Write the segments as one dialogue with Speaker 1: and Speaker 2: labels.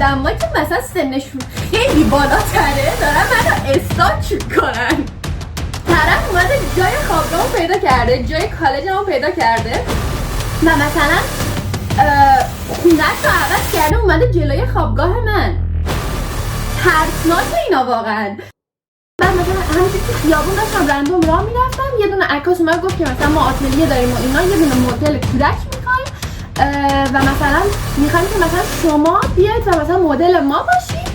Speaker 1: آدم‌ها که مثلا سنشون خیلی بالاتره دارن منو استاک میکنن. طرف اومده جای خوابگاهمو پیدا کرده، جای کالجمو پیدا کرده و مثلا خونه‌اش رو عوض کرده اومده جلوی خوابگاه من. ترسناک اینا واقعا. من مثلا همینجوری تو خیابون داشتم رندوم راه میرفتم، یه دونه عکاس اومد گفت که مثلا ما آتلیه داریم و اینا، یه دونه مدل کودک میخوایم و مثلا میخوایم که مثلا شما بیاید و مثلا مدل ما باشید.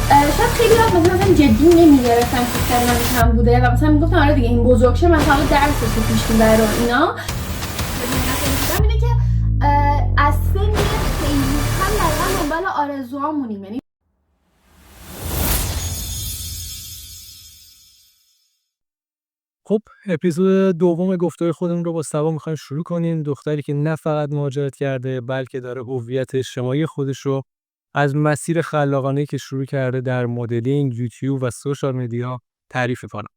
Speaker 1: شاید خیلی وقت مثلا جدی نمیگرفتم که سنم کم بوده و مثلا میگفتم آره دیگه این بزرگ شه مثلا درسشو پیش میبره و اینا. اینه که از سن خیلی کم دقیقا دنبال آرزوهامونیم. یعنی
Speaker 2: خب اپیزود دوم گفتگوی خودمون رو با سبا میخوایم شروع کنیم. دختری که نه فقط مهاجرت کرده بلکه داره هویت اجتماعی خودش رو از مسیر خلاقانه‌ای که شروع کرده در مدلینگ، یوتیوب و سوشال مدیا تعریف کنه.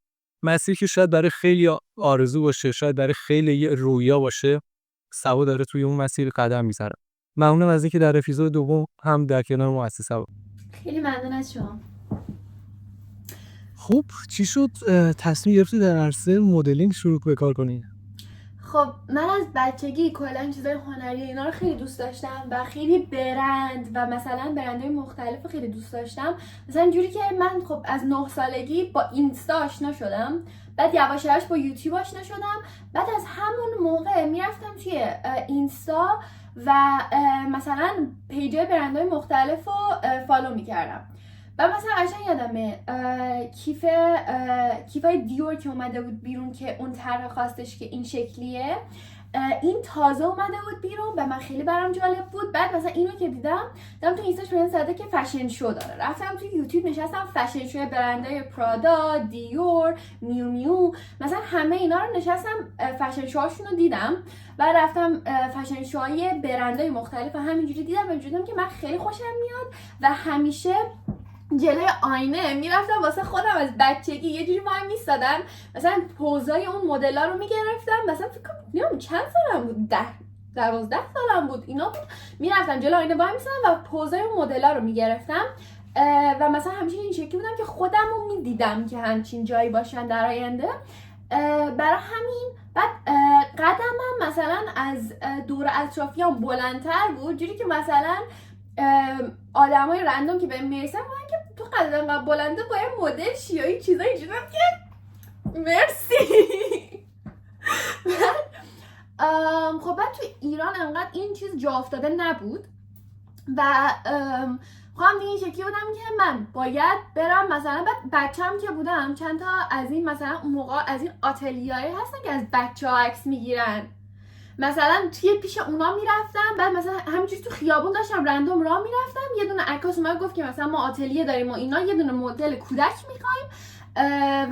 Speaker 2: مسیری که شاید برای خیلی آرزو باشه، شاید برای خیلی یه رویا باشه، سبا داره توی اون مسیر قدم میزنه. ممنونم از اینکه در اپیزود دوم هم در کنار ما هستی سبا.
Speaker 1: خیلی ممنون از شما.
Speaker 2: خب چی شد تصمیم گرفتی در عرصه مدلینگ شروع به کار کنی؟
Speaker 1: خب من از بچگی کلا چیزای هنری اینا رو خیلی دوست داشتم و خیلی برند و مثلا برندهای مختلف خیلی دوست داشتم. مثلا جوری که من خب از 9 سالگی با اینستا آشنا شدم، بعد یواش یواش با یوتیوب آشنا شدم، بعد از همون موقع میرفتم توی اینستا و مثلا پیجای برندهای مختلف رو فالو میکردم. و مثلا قشنگ یادمه کیفای دیور که اومده بود بیرون که اون طرح خواستش که این شکلیه، این تازه اومده بود بیرون و من خیلی برام جالب بود. بعد مثلا اینو که دیدم تو اینستاش بهم زده که فشن شو داره. رفتم تو یوتیوب نشستم فشن شو برندهای پرادا، دیور، میو میو، مثلا همه اینا رو نشستم فشن شوهاشون رو دیدم و رفتم فشن شوهای برندهای مختلف و همینجوری دیدم و دیدم که من خیلی خوشم میاد و همیشه جلوی آینه میرفتم واسه خودم از بچگی یه جوری وای میستادم، مثلا پوزای اون مدل‌ها رو میگرفتم. مثلا فکر کنم چند سالم بود، 12 سالم بود اینا بود، میرفتم جلوی آینه وای میستادم و پوزای اون مدل‌ها رو میگرفتم و مثلا همیشه این شکلی بودم که خودم رو میدیدم که همچین جایی باشن در آینده. برای همین بعد قدمم مثلا از دور اطرافیام بلندتر بود، جوری که مثلا آدمای رندوم که بهم میرسن میگن که تو قدت انقدر بلنده باید مدل شی یا این چیزایی اینجوری که مرسی. خب بعد تو ایران انقدر این چیز جا افتاده نبود و خواهم دیگه این شکلی بودم که من باید برم مثلا بچه‌م که بودم چند تا از این مثلا اون موقع از این آتلیه‌ای هستن که از بچه‌ها عکس میگیرن، مثلا توی پیش اونا میرفتم. بعد مثلا همینجوری تو خیابون داشتم رندوم راه میرفتم، یه دونه عکاس اومد گفت که مثلا ما آتلیه داریم و اینا، یه دونه مدل کودک میخوایم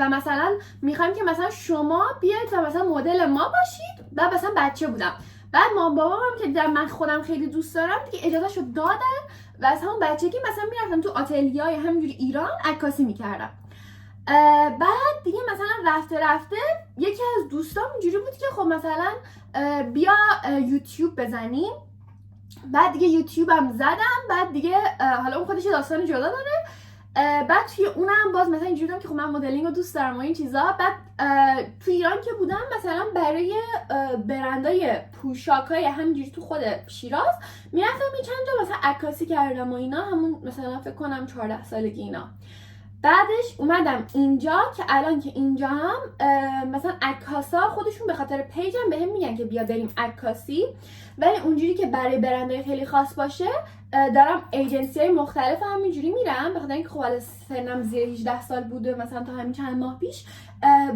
Speaker 1: و مثلا میخوایم که مثلا شما بیاید و مثلا مدل ما باشید. بعد مثلا بچه بودم، بعد مام بابام هم که دیدن من خودم خیلی دوست دارم دیگه اجازهشو دادن و از همون بچگی مثلا میرفتم تو آتلیه‌های همینجوری ایران عکاسی میکردم. بعد دیگه مثلا رفته یکی از دوستام اینجوری بود که خب مثلا بیا یوتیوب بزنیم. بعد دیگه یوتیوب هم زدم، بعد دیگه حالا اون خودش داستان جدا داره. بعد توی اونم باز مثلا اینجوری بودم که خب من مدلینگ رو دوست دارم و این چیزا. بعد تو ایران که بودم مثلا برای برندای پوشاکای همینجوری تو خود شیراز میرفتم یه چند جا مثلا عکاسی کردم و اینا، همون مثلا فکر کنم 14 سالگی اینا. بعدش اومدم اینجا که الان که اینجا هم مثلا عکاسا خودشون به خاطر پیجم بهم میگن که بیا بریم عکاسی، ولی اونجوری که برای برندهای خیلی خاص باشه دارم ایجنسی های مختلف همینجوری میرم، به خاطر اینکه خب حالا سنم زیر 18 سال بوده مثلا تا همین چند ماه پیش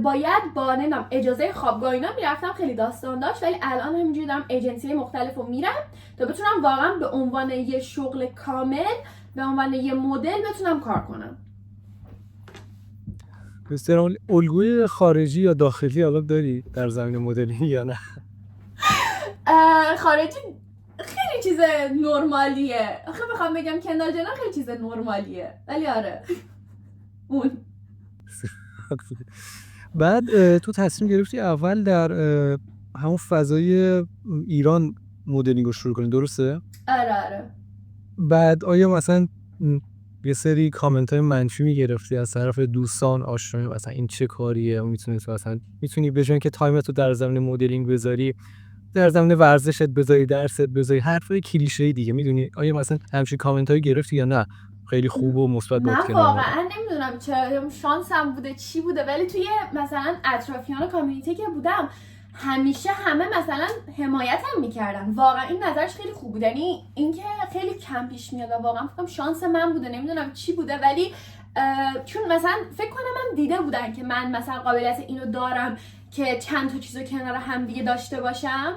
Speaker 1: باید با نمیدونم اجازه خوابگاه اینا میرفتم، خیلی داستان داشت. ولی الان همینجوری دارم ایجنسی های مختلف رو میرم تا بتونم واقعا به عنوان یه شغل کامل، به عنوان یه مدل بتونم کار کنم.
Speaker 2: بسیار. الگوی خارجی یا داخلی الان داری در زمین مدلینگ یا نه؟
Speaker 1: خارجی خیلی چیز نرمالیه، آخه بخوام بگم کنار جنا خیلی چیز نرمالیه، ولی آره اون.
Speaker 2: بعد تو تصمیم گرفتی اول در همون فضای ایران مدلینگ رو شروع کنی، درسته؟
Speaker 1: آره.
Speaker 2: بعد آیا مثلا یه سری کامنت های منفی میگرفتی از طرف دوستان آشنایی، مثلا این چه کاریه، میتونی به جای که تایمتو در زمینه مدلینگ بذاری در زمینه ورزشت بذاری، درست بذاری، حرفای کلیشه‌ای دیگه، میدونی آیا مثلا همچین کامنت هایی گرفتی یا نه خیلی خوب و مثبت بود
Speaker 1: من
Speaker 2: کنار اومدن؟
Speaker 1: واقعا نمیدونم چرا شانسم بوده چی بوده، ولی توی مثلا اطرافیان کامیونیتی که بودم همیشه همه مثلا حمایتم میکردن. واقعا این نظرش خیلی خوب بود، یعنی اینکه خیلی کم پیش میاد و واقعا فکرم شانس من بوده، نمیدونم چی بوده، ولی چون مثلا فکر کنم من دیده بودن که من مثلا قابلیت اینو دارم که چند تا چیزو کنار هم دیگه داشته باشم.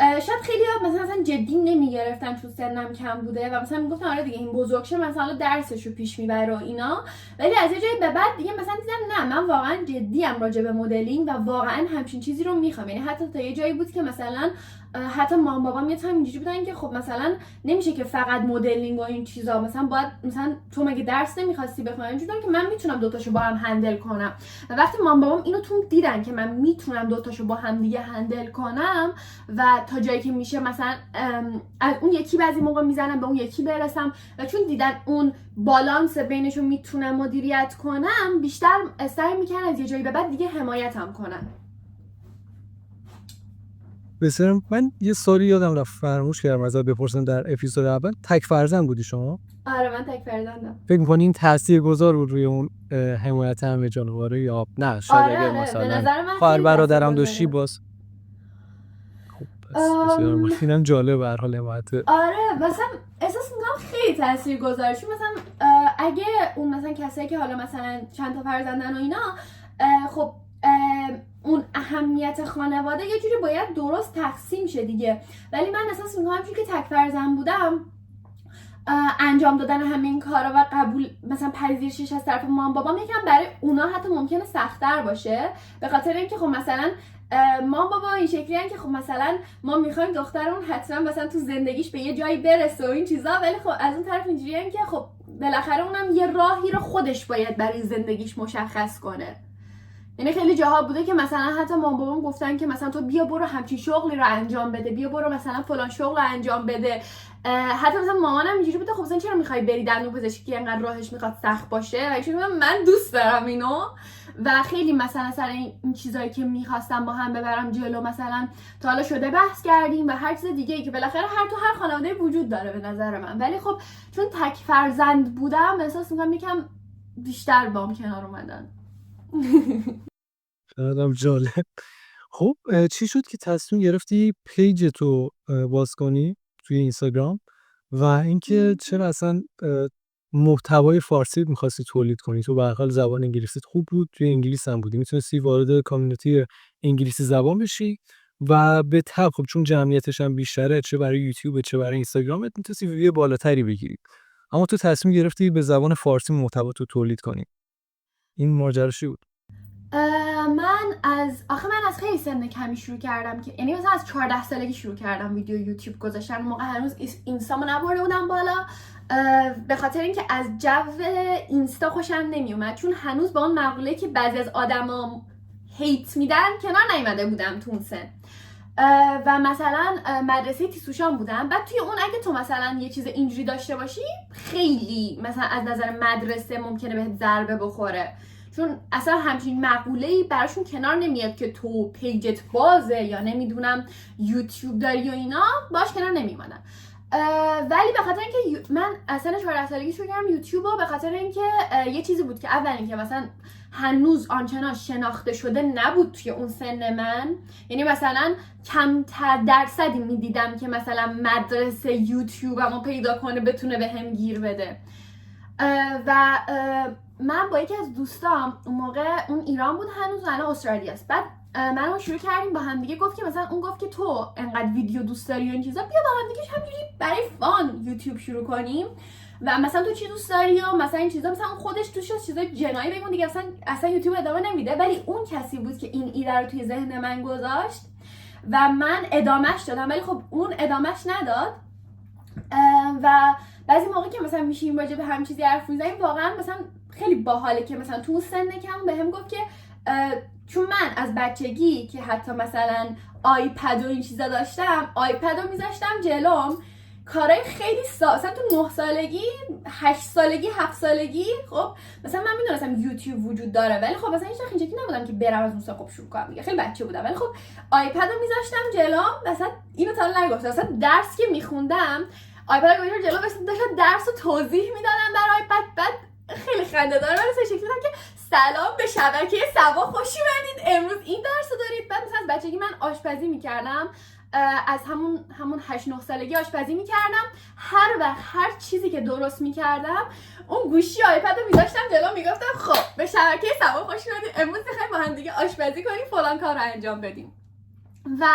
Speaker 1: شاید خیلی مثلا جدی نمیگرفتن چون سنم کم بوده و مثلا میگفتن آره دیگه این بزرگ شه مثلا درسشو پیش میبره و اینا، ولی از یه جایی به بعد دیگه مثلا دیدم نه، من واقعا جدیم راجع به مدلینگ و واقعا همچین چیزی رو میخوام. یعنی حتی تا یه جایی بود که مثلا حتی مام بابام یه تایم اینجوری بودن که خب مثلا نمیشه که فقط مدلینگ و این چیزا، مثلا باید مثلا تو مگه درس نمیخواستی بخونی، اینجوری که من میتونم دوتاشو با هم هندل کنم. و وقتی مام بابام اینو تو دیدن که من میتونم دوتاشو با هم دیگه هندل کنم و تا جایی که میشه مثلا از اون یکی بعضی موقع میزنم به اون یکی برسم و چون دیدن اون بالانس بینشون میتونم مدیریت کنم، بیشتر سعی میکنن از یه جایی به بعد دیگه حمایتم کنن.
Speaker 2: بسیار. من یه سوالی یادم رفت فراموش کردم ازت بپرسم در اپیزود اول، تک فرزند بودی شما؟
Speaker 1: آره من تک فرزندم.
Speaker 2: فکر می‌کنی این تاثیرگذار بود روی اون حمایت همه جانواره یا نه؟ شاید
Speaker 1: آره
Speaker 2: اگر
Speaker 1: به
Speaker 2: مثلا
Speaker 1: نظر من
Speaker 2: خواهر
Speaker 1: خیلی
Speaker 2: برادرم
Speaker 1: تاثیرگذاره.
Speaker 2: داشتی باز خب پس بسیار مهم. اینم جالب به هر حال حمایت.
Speaker 1: آره مثلا احساس میکنم خیلی تاثیرگذاره، چون مثلا اگه اون مثلا کسایی که حالا مثلا چند تا فرزندن و اینا، خب اون اهمیت خانواده یه جوری باید درست تقسیم شه دیگه، ولی من احساس میکنم چون که تک فرزند بودم انجام دادن همین کارا و قبول مثلا پذیرشش از طرف مام بابام یکم برای اونا حتی ممکنه سخت‌تر باشه، به خاطر اینکه خب مثلا مام بابا این شکلیه که خب مثلا ما میخوایم دخترمون حتما مثلا تو زندگیش به یه جایی برسه و این چیزا، ولی خب از اون طرف اینجوریه که خب بالاخره اونم یه راهی رو خودش باید برای زندگیش مشخص کنه. یعنی خیلی جاها بوده که مثلا حتی مام بابام گفتن که مثلا تو بیا برو همچین شغلی رو انجام بده، بیا برو مثلا فلان شغل رو انجام بده. حتی مثلا مامانم اینجوری بوده خب مثلا چرا میخوای بری دندون پزشکی انقدر راهش میخواد سخت باشه، و چون من دوست دارم اینو و خیلی مثلا سر این چیزایی که میخواستم با هم ببرم جلو مثلا تا حالا شده بحث کردیم و هر چیز دیگه ای که بالاخره هر خانواده وجود داره به نظر من، ولی خب چون تک فرزند بودم احساس میکنم یکم بیشتر بام کنار اومدن.
Speaker 2: شایدم جالب. خب چی شد که تصمیم گرفتی پیج تو باز کنی توی اینستاگرام و اینکه چرا اصلا محتوای فارسی می‌خواستی تولید کنی؟ تو به هر حال زبان انگلیسیت خوب بود، توی انگلیس هم بودی، میتونستی وارد کامیونیتی انگلیسی زبان بشی و به تبع خب چون جمعیتش هم بیشتره، چه برای یوتیوب چه برای اینستاگرامت میتونستی ویو بالاتری بگیری، اما تو تصمیم گرفتی به زبان فارسی محتوا تو تولید کنی. این ماجرا چی بود؟
Speaker 1: من از خیلی سن کمی شروع کردم، که یعنی مثلا از 14 سالگی شروع کردم ویدیو یوتیوب گذاشتن. اون موقع هنوز اینستامو نبرده بودم بالا، به خاطر اینکه از جو اینستا خوشم نمیومد، چون هنوز با اون مقوله که بعضی از آدما هیت میدن کنار نیومده بودم تو اون سن. و مثلا مدرسه تیسوشان بودم، بعد توی اون اگه تو مثلا یه چیز اینجوری داشته باشی خیلی مثلا از نظر مدرسه ممکنه بهت ضربه بخوره، چون اصلا همچین مقوله‌ای براشون کنار نمیاد که تو پیجت بازه یا نمیدونم یوتیوب داری و اینا، باش کنار نمیمونن. ولی به خاطر اینکه من اصلا 14 سالگی شروع کردم یوتیوب، به خاطر اینکه یه چیزی بود که اول اینکه مثلا هنوز آنچنان شناخته شده نبود توی اون سن من، یعنی مثلا کمتر درصدی میدیدم که مثلا مدرسه یوتیوبمو پیدا کنه بتونه بهم گیر بده. و من با یکی از دوستام اون موقع اون ایران بود هنوز، الان استرالیا است، بعد منو شروع کردیم با هم دیگه، گفت که مثلا اون گفت که تو انقدر ویدیو دوست داری و این چیزا، بیا با هم دیگه همینجوری برای فان یوتیوب شروع کنیم و مثلا تو چی دوست داری و مثلا این چیزا، مثلا اون خودش توش چیزای جنایی بگون دیگه، اصلا یوتیوب ادامه نمیده، ولی اون کسی بود که این ایده رو توی ذهن من گذاشت و من ادامهش دادم، ولی خب اون ادامهش نداد. و بعضی موقع که مثلا میشیم راجع به همین چیزی حرف میزنیم، واقعا مثلا خیلی باحاله که مثلا تو سن کم بهم گفت که چون من از بچگی که حتی مثلا آیپد و این چیزا داشتم، آیپد رو میذاشتم جلوم کارهای خیلی مثلا تو 9 سالگی 8 سالگی 7 سالگی خب مثلا من میدونستم یوتیوب وجود داره، ولی خب مثلا هیچ وقت اینجوری نبودم که برم از اون خب شروع کنم دیگه، خیلی بچه بودم. ولی خب آیپد رو میذاشتم جلوم، مثلا اینو تا نگفتم، مثلا درس که میخوندم آیپد رو گذاشتم جلو، مثلا داشتم درس رو توضیح میدادم برای آیپد. بعد خیلی خنده داره ولی مثلا شکلی بودم که سلام به شبکه سوا، خوش اومدید، امروز این درس رو دارید. بعد مثلا از بچگی من آشپزی میکردم، از همون 8 9 سالگی آشپزی میکردم. هر وقت هر چیزی که درست میکردم اون گوشی آیپد رو میذاشتم جلو، میگفتم خب به شبکه سوا خوش اومدید، امروز میخوایم با هم دیگه آشپزی کنیم، فلان کار رو انجام بدیم. و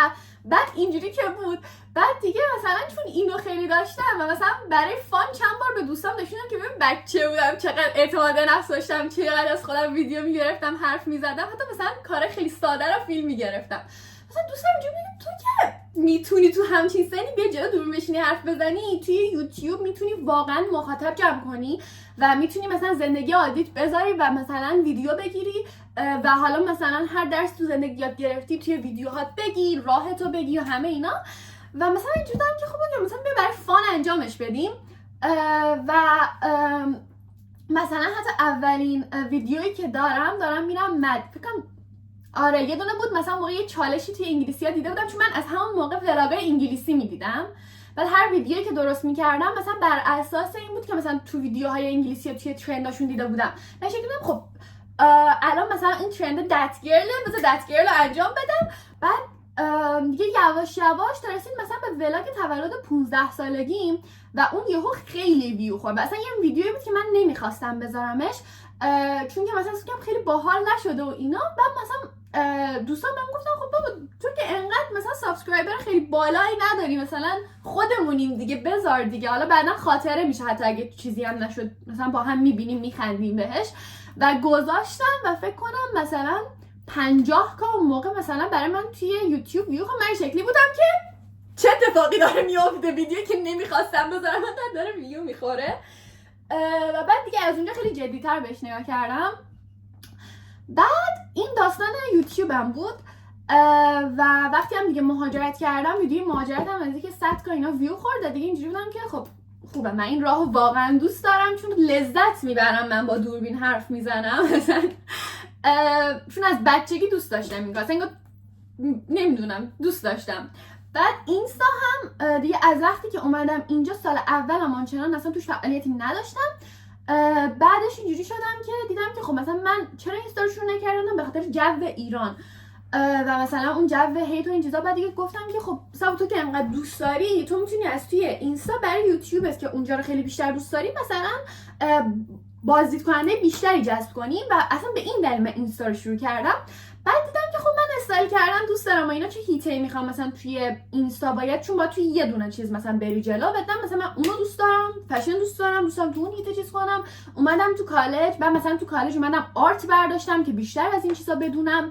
Speaker 1: بعد اینجوری که بود، بعد دیگه مثلا چون اینو خیلی داشتم و مثلا برای فان چند بار به دوستام نشوندم که ببین بچه بودم چقدر اعتماد به نفس داشتم، چقدر از خودم ویدیو میگرفتم، حرف میزدم، حتی مثلا کار خیلی ساده رو فیلم میگرفتم. مثلا دوستم اینجوری میگم تو که میتونی تو همچین سنی بیا جلو دوربین بشینی حرف بزنی، توی یوتیوب میتونی واقعا مخاطب جمع کنی و میتونی مثلا زندگی عادیت بذاری و مثلا ویدیو بگیری و حالا مثلا هر درس تو زندگی یاد گرفتی توی ویدیوهات بگی، راهتو بگی و همه اینا. و مثلا اینجوری که خب مثلا بیا برای فان انجامش بدیم. و مثلا حتی اولین ویدیویی که دارم میرم فکرم آره یه دونه بود، مثلا موقع یه چالشی توی انگلیسی ها دیده بودم، چون من از همون موقع ولاگای انگلیسی میدیدم. بعد هر ویدیویی که درست میکردم مثلا بر اساس این بود که مثلا تو ویدیوهای انگلیسی ها توی ترنداشون دیده بودم. من شکل دیدم خب الان مثلا این ترند دت گرله، مثلا دت گرل رو انجام بدم. بعد دیگه یواش یواش تا رسید مثلا به ولاگ تولد 15 سالگیم و اون یهو خیلی ویو خورد. اصلا یه ویدیویی بود که من نمیخواستم بذارمش چون که مثلا سوکم خیلی باحال نشده و اینا. بعد مثلا دوستان بهم گفتن خب بابا تو که انقدر مثلا سابسکرایبر خیلی بالایی نداری، مثلا خودمونیم دیگه، بذار دیگه، حالا بعدا خاطره میشه حتی اگه چیزی هم نشد مثلا با هم میبینیم میخندیم بهش. و گذاشتم و فکر کنم مثلا 50K اون موقع مثلا برای من توی یوتیوب ویو. خب من شکلی بودم که چه اتفاقی داره میافته، ویدیو که نمیخواستم بذارم من داره ویو میخوره. و بعد دیگه از اونجا خیلی جدی‌تر بهش نگاه کردم. بعد این داستان یوتیوبم بود و وقتی هم دیگه مهاجرت کردم، ویدیو مهاجرتم از اینکه 100K اینا ویو خورد، دیگه اینجوری بودم که خب خوبه، من این راهو واقعا دوست دارم چون لذت میبرم من با دوربین حرف میزنم مثلا چون از بچگی دوست داشتم این کار، اصلا نمیدونم دوست داشتم. بعد اینستا هم دیگه از وقتی که اومدم اینجا سال اولم آنچنان اصلا توش فعالیتی نداشتم. بعدش اینجوری شدم که دیدم که خب مثلا من چرا اینستا رو شروع نکردم، به خاطر جو ایران و مثلا اون جو هیت و این چیزا. بعد دیگه گفتم که خب سبا تو که انقدر دوست داری، تو میتونی از توی اینستا برای یوتیوب است که اونجا رو خیلی بیشتر دوست داری مثلا بازدید کننده بیشتری جذب کنی. و اصلا به این دلیل من اینستا رو شروع کردم. بعد دیدم که خب من استایل کردن دوست دارم و اینا، چه هیته میخوام مثلا توی اینستا باید چون با توی یه دونه چیز مثلا بری جلو. بدم مثلا من اونو دوست دارم، فشن دوست دارم تو اون هیته چیز کنم. اومدم تو کالج، بعد مثلا تو کالج اومدم آرت برداشتم که بیشتر از این چیزا بدونم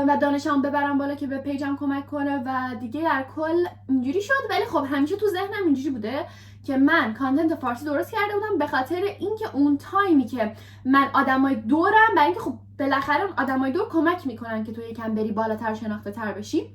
Speaker 1: و دانشم ببرم بالا که به پیجم کمک کنه و دیگه در کل اینجوری شد. ولی خب همیشه تو ذهنم اینجوری بوده که من کانتنت فارسی درست کرده بودم به خاطر اینکه اون تایمی که من آدمای دورم، برای اینکه خب بالاخره اون آدمای دور کمک میکنن که تو یکم بری بالاتر شناخته تر بشی،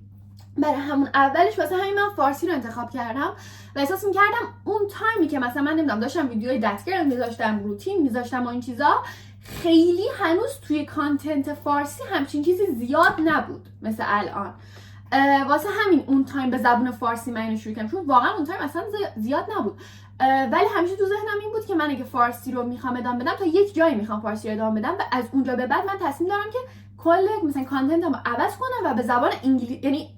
Speaker 1: برای همون اولش واسه همین من فارسی رو انتخاب کردم و احساس میکردم اون تایمی که مثلا من نمیدونم داشتم ویدیوی دستگرد میذاشتم، روتین میذاشتم و این چیزا، خیلی هنوز توی کانتنت فارسی همچین چیزی زیاد نبود مثل الان. واسه همین اون تایم به زبان فارسی من اینو شروع کردم، چون واقعا اون تایم اصلا زیاد نبود. ولی همیشه تو ذهنم این بود که من اگه فارسی رو میخوام ادامه بدم تا یک جایی میخوام فارسی رو ادامه بدم و از اونجا به بعد من تصمیم دارم که کل مثلا کانتنتمو عوض کنم و به زبان انگلیسی، یعنی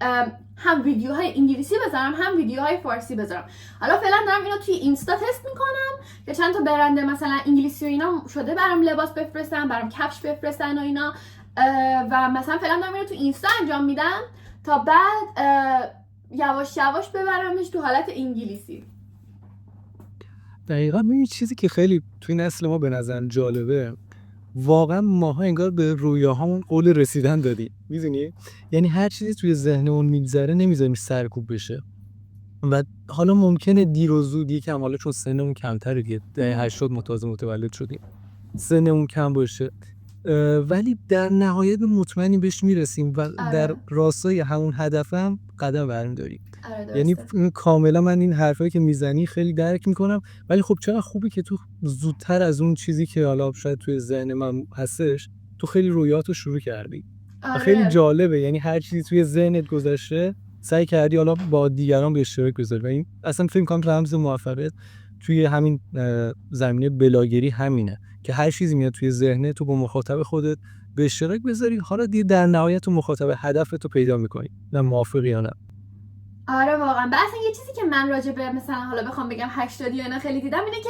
Speaker 1: هم ویدیوهای انگلیسی بذارم هم ویدیوهای فارسی بذارم. حالا فعلا دارم اینو توی اینستا تست میکنم که چند تا برنده مثلا انگلیسی و اینا شده برام لباس بفرستن، برام کفش بفرستن و اینا و مثلا فعلا دارم اینو تو اینستا انجام میدم تا بعد یواش یواش ببرمش تو حالت انگلیسی.
Speaker 2: دقیقا این چیزی که خیلی توی نسل ما به نظر جالبه، واقعا ماها انگار به رویاهامون قول رسیدن دادیم، میدونی؟ یعنی هر چیزی توی ذهنمون میگذره نمیذاریم سرکوب بشه و حالا ممکنه دیر و زود یکم، حالا چون سنمون کمتره دیگه، دهه 80 متولد شدیم، سنمون کم باشه، ولی در نهایت مطمئنی بهش میرسیم و در
Speaker 1: آره.
Speaker 2: راستای همون هدفم قدم برمی‌داریم.
Speaker 1: آره
Speaker 2: یعنی
Speaker 1: درسته.
Speaker 2: کاملا من این حرفایی که میزنی خیلی درک میکنم، ولی خب چقدر خوبه که تو زودتر از اون چیزی که حالا شاید توی ذهن من هستش تو خیلی رویاتو شروع کردی. و خیلی
Speaker 1: آره.
Speaker 2: جالبه، یعنی هر چیزی توی ذهنت گذشته سعی کردی حالا با دیگران به اشتراک بذاری و این اصلا فکر کنم رمز موفقیت توی همین زمینه بلاگری همینه که هر چیزی میاد توی ذهنت تو با مخاطب خودت به اشتراک بذاری، حالا دیگه در نهایت تو مخاطب هدفتو پیدا می‌کنی. نه موافقی یا نه؟
Speaker 1: آره واقعا. و اصلا یه چیزی که من راجع به مثلا حالا بخوام بگم 80 یا اینا خیلی دیدم اینه که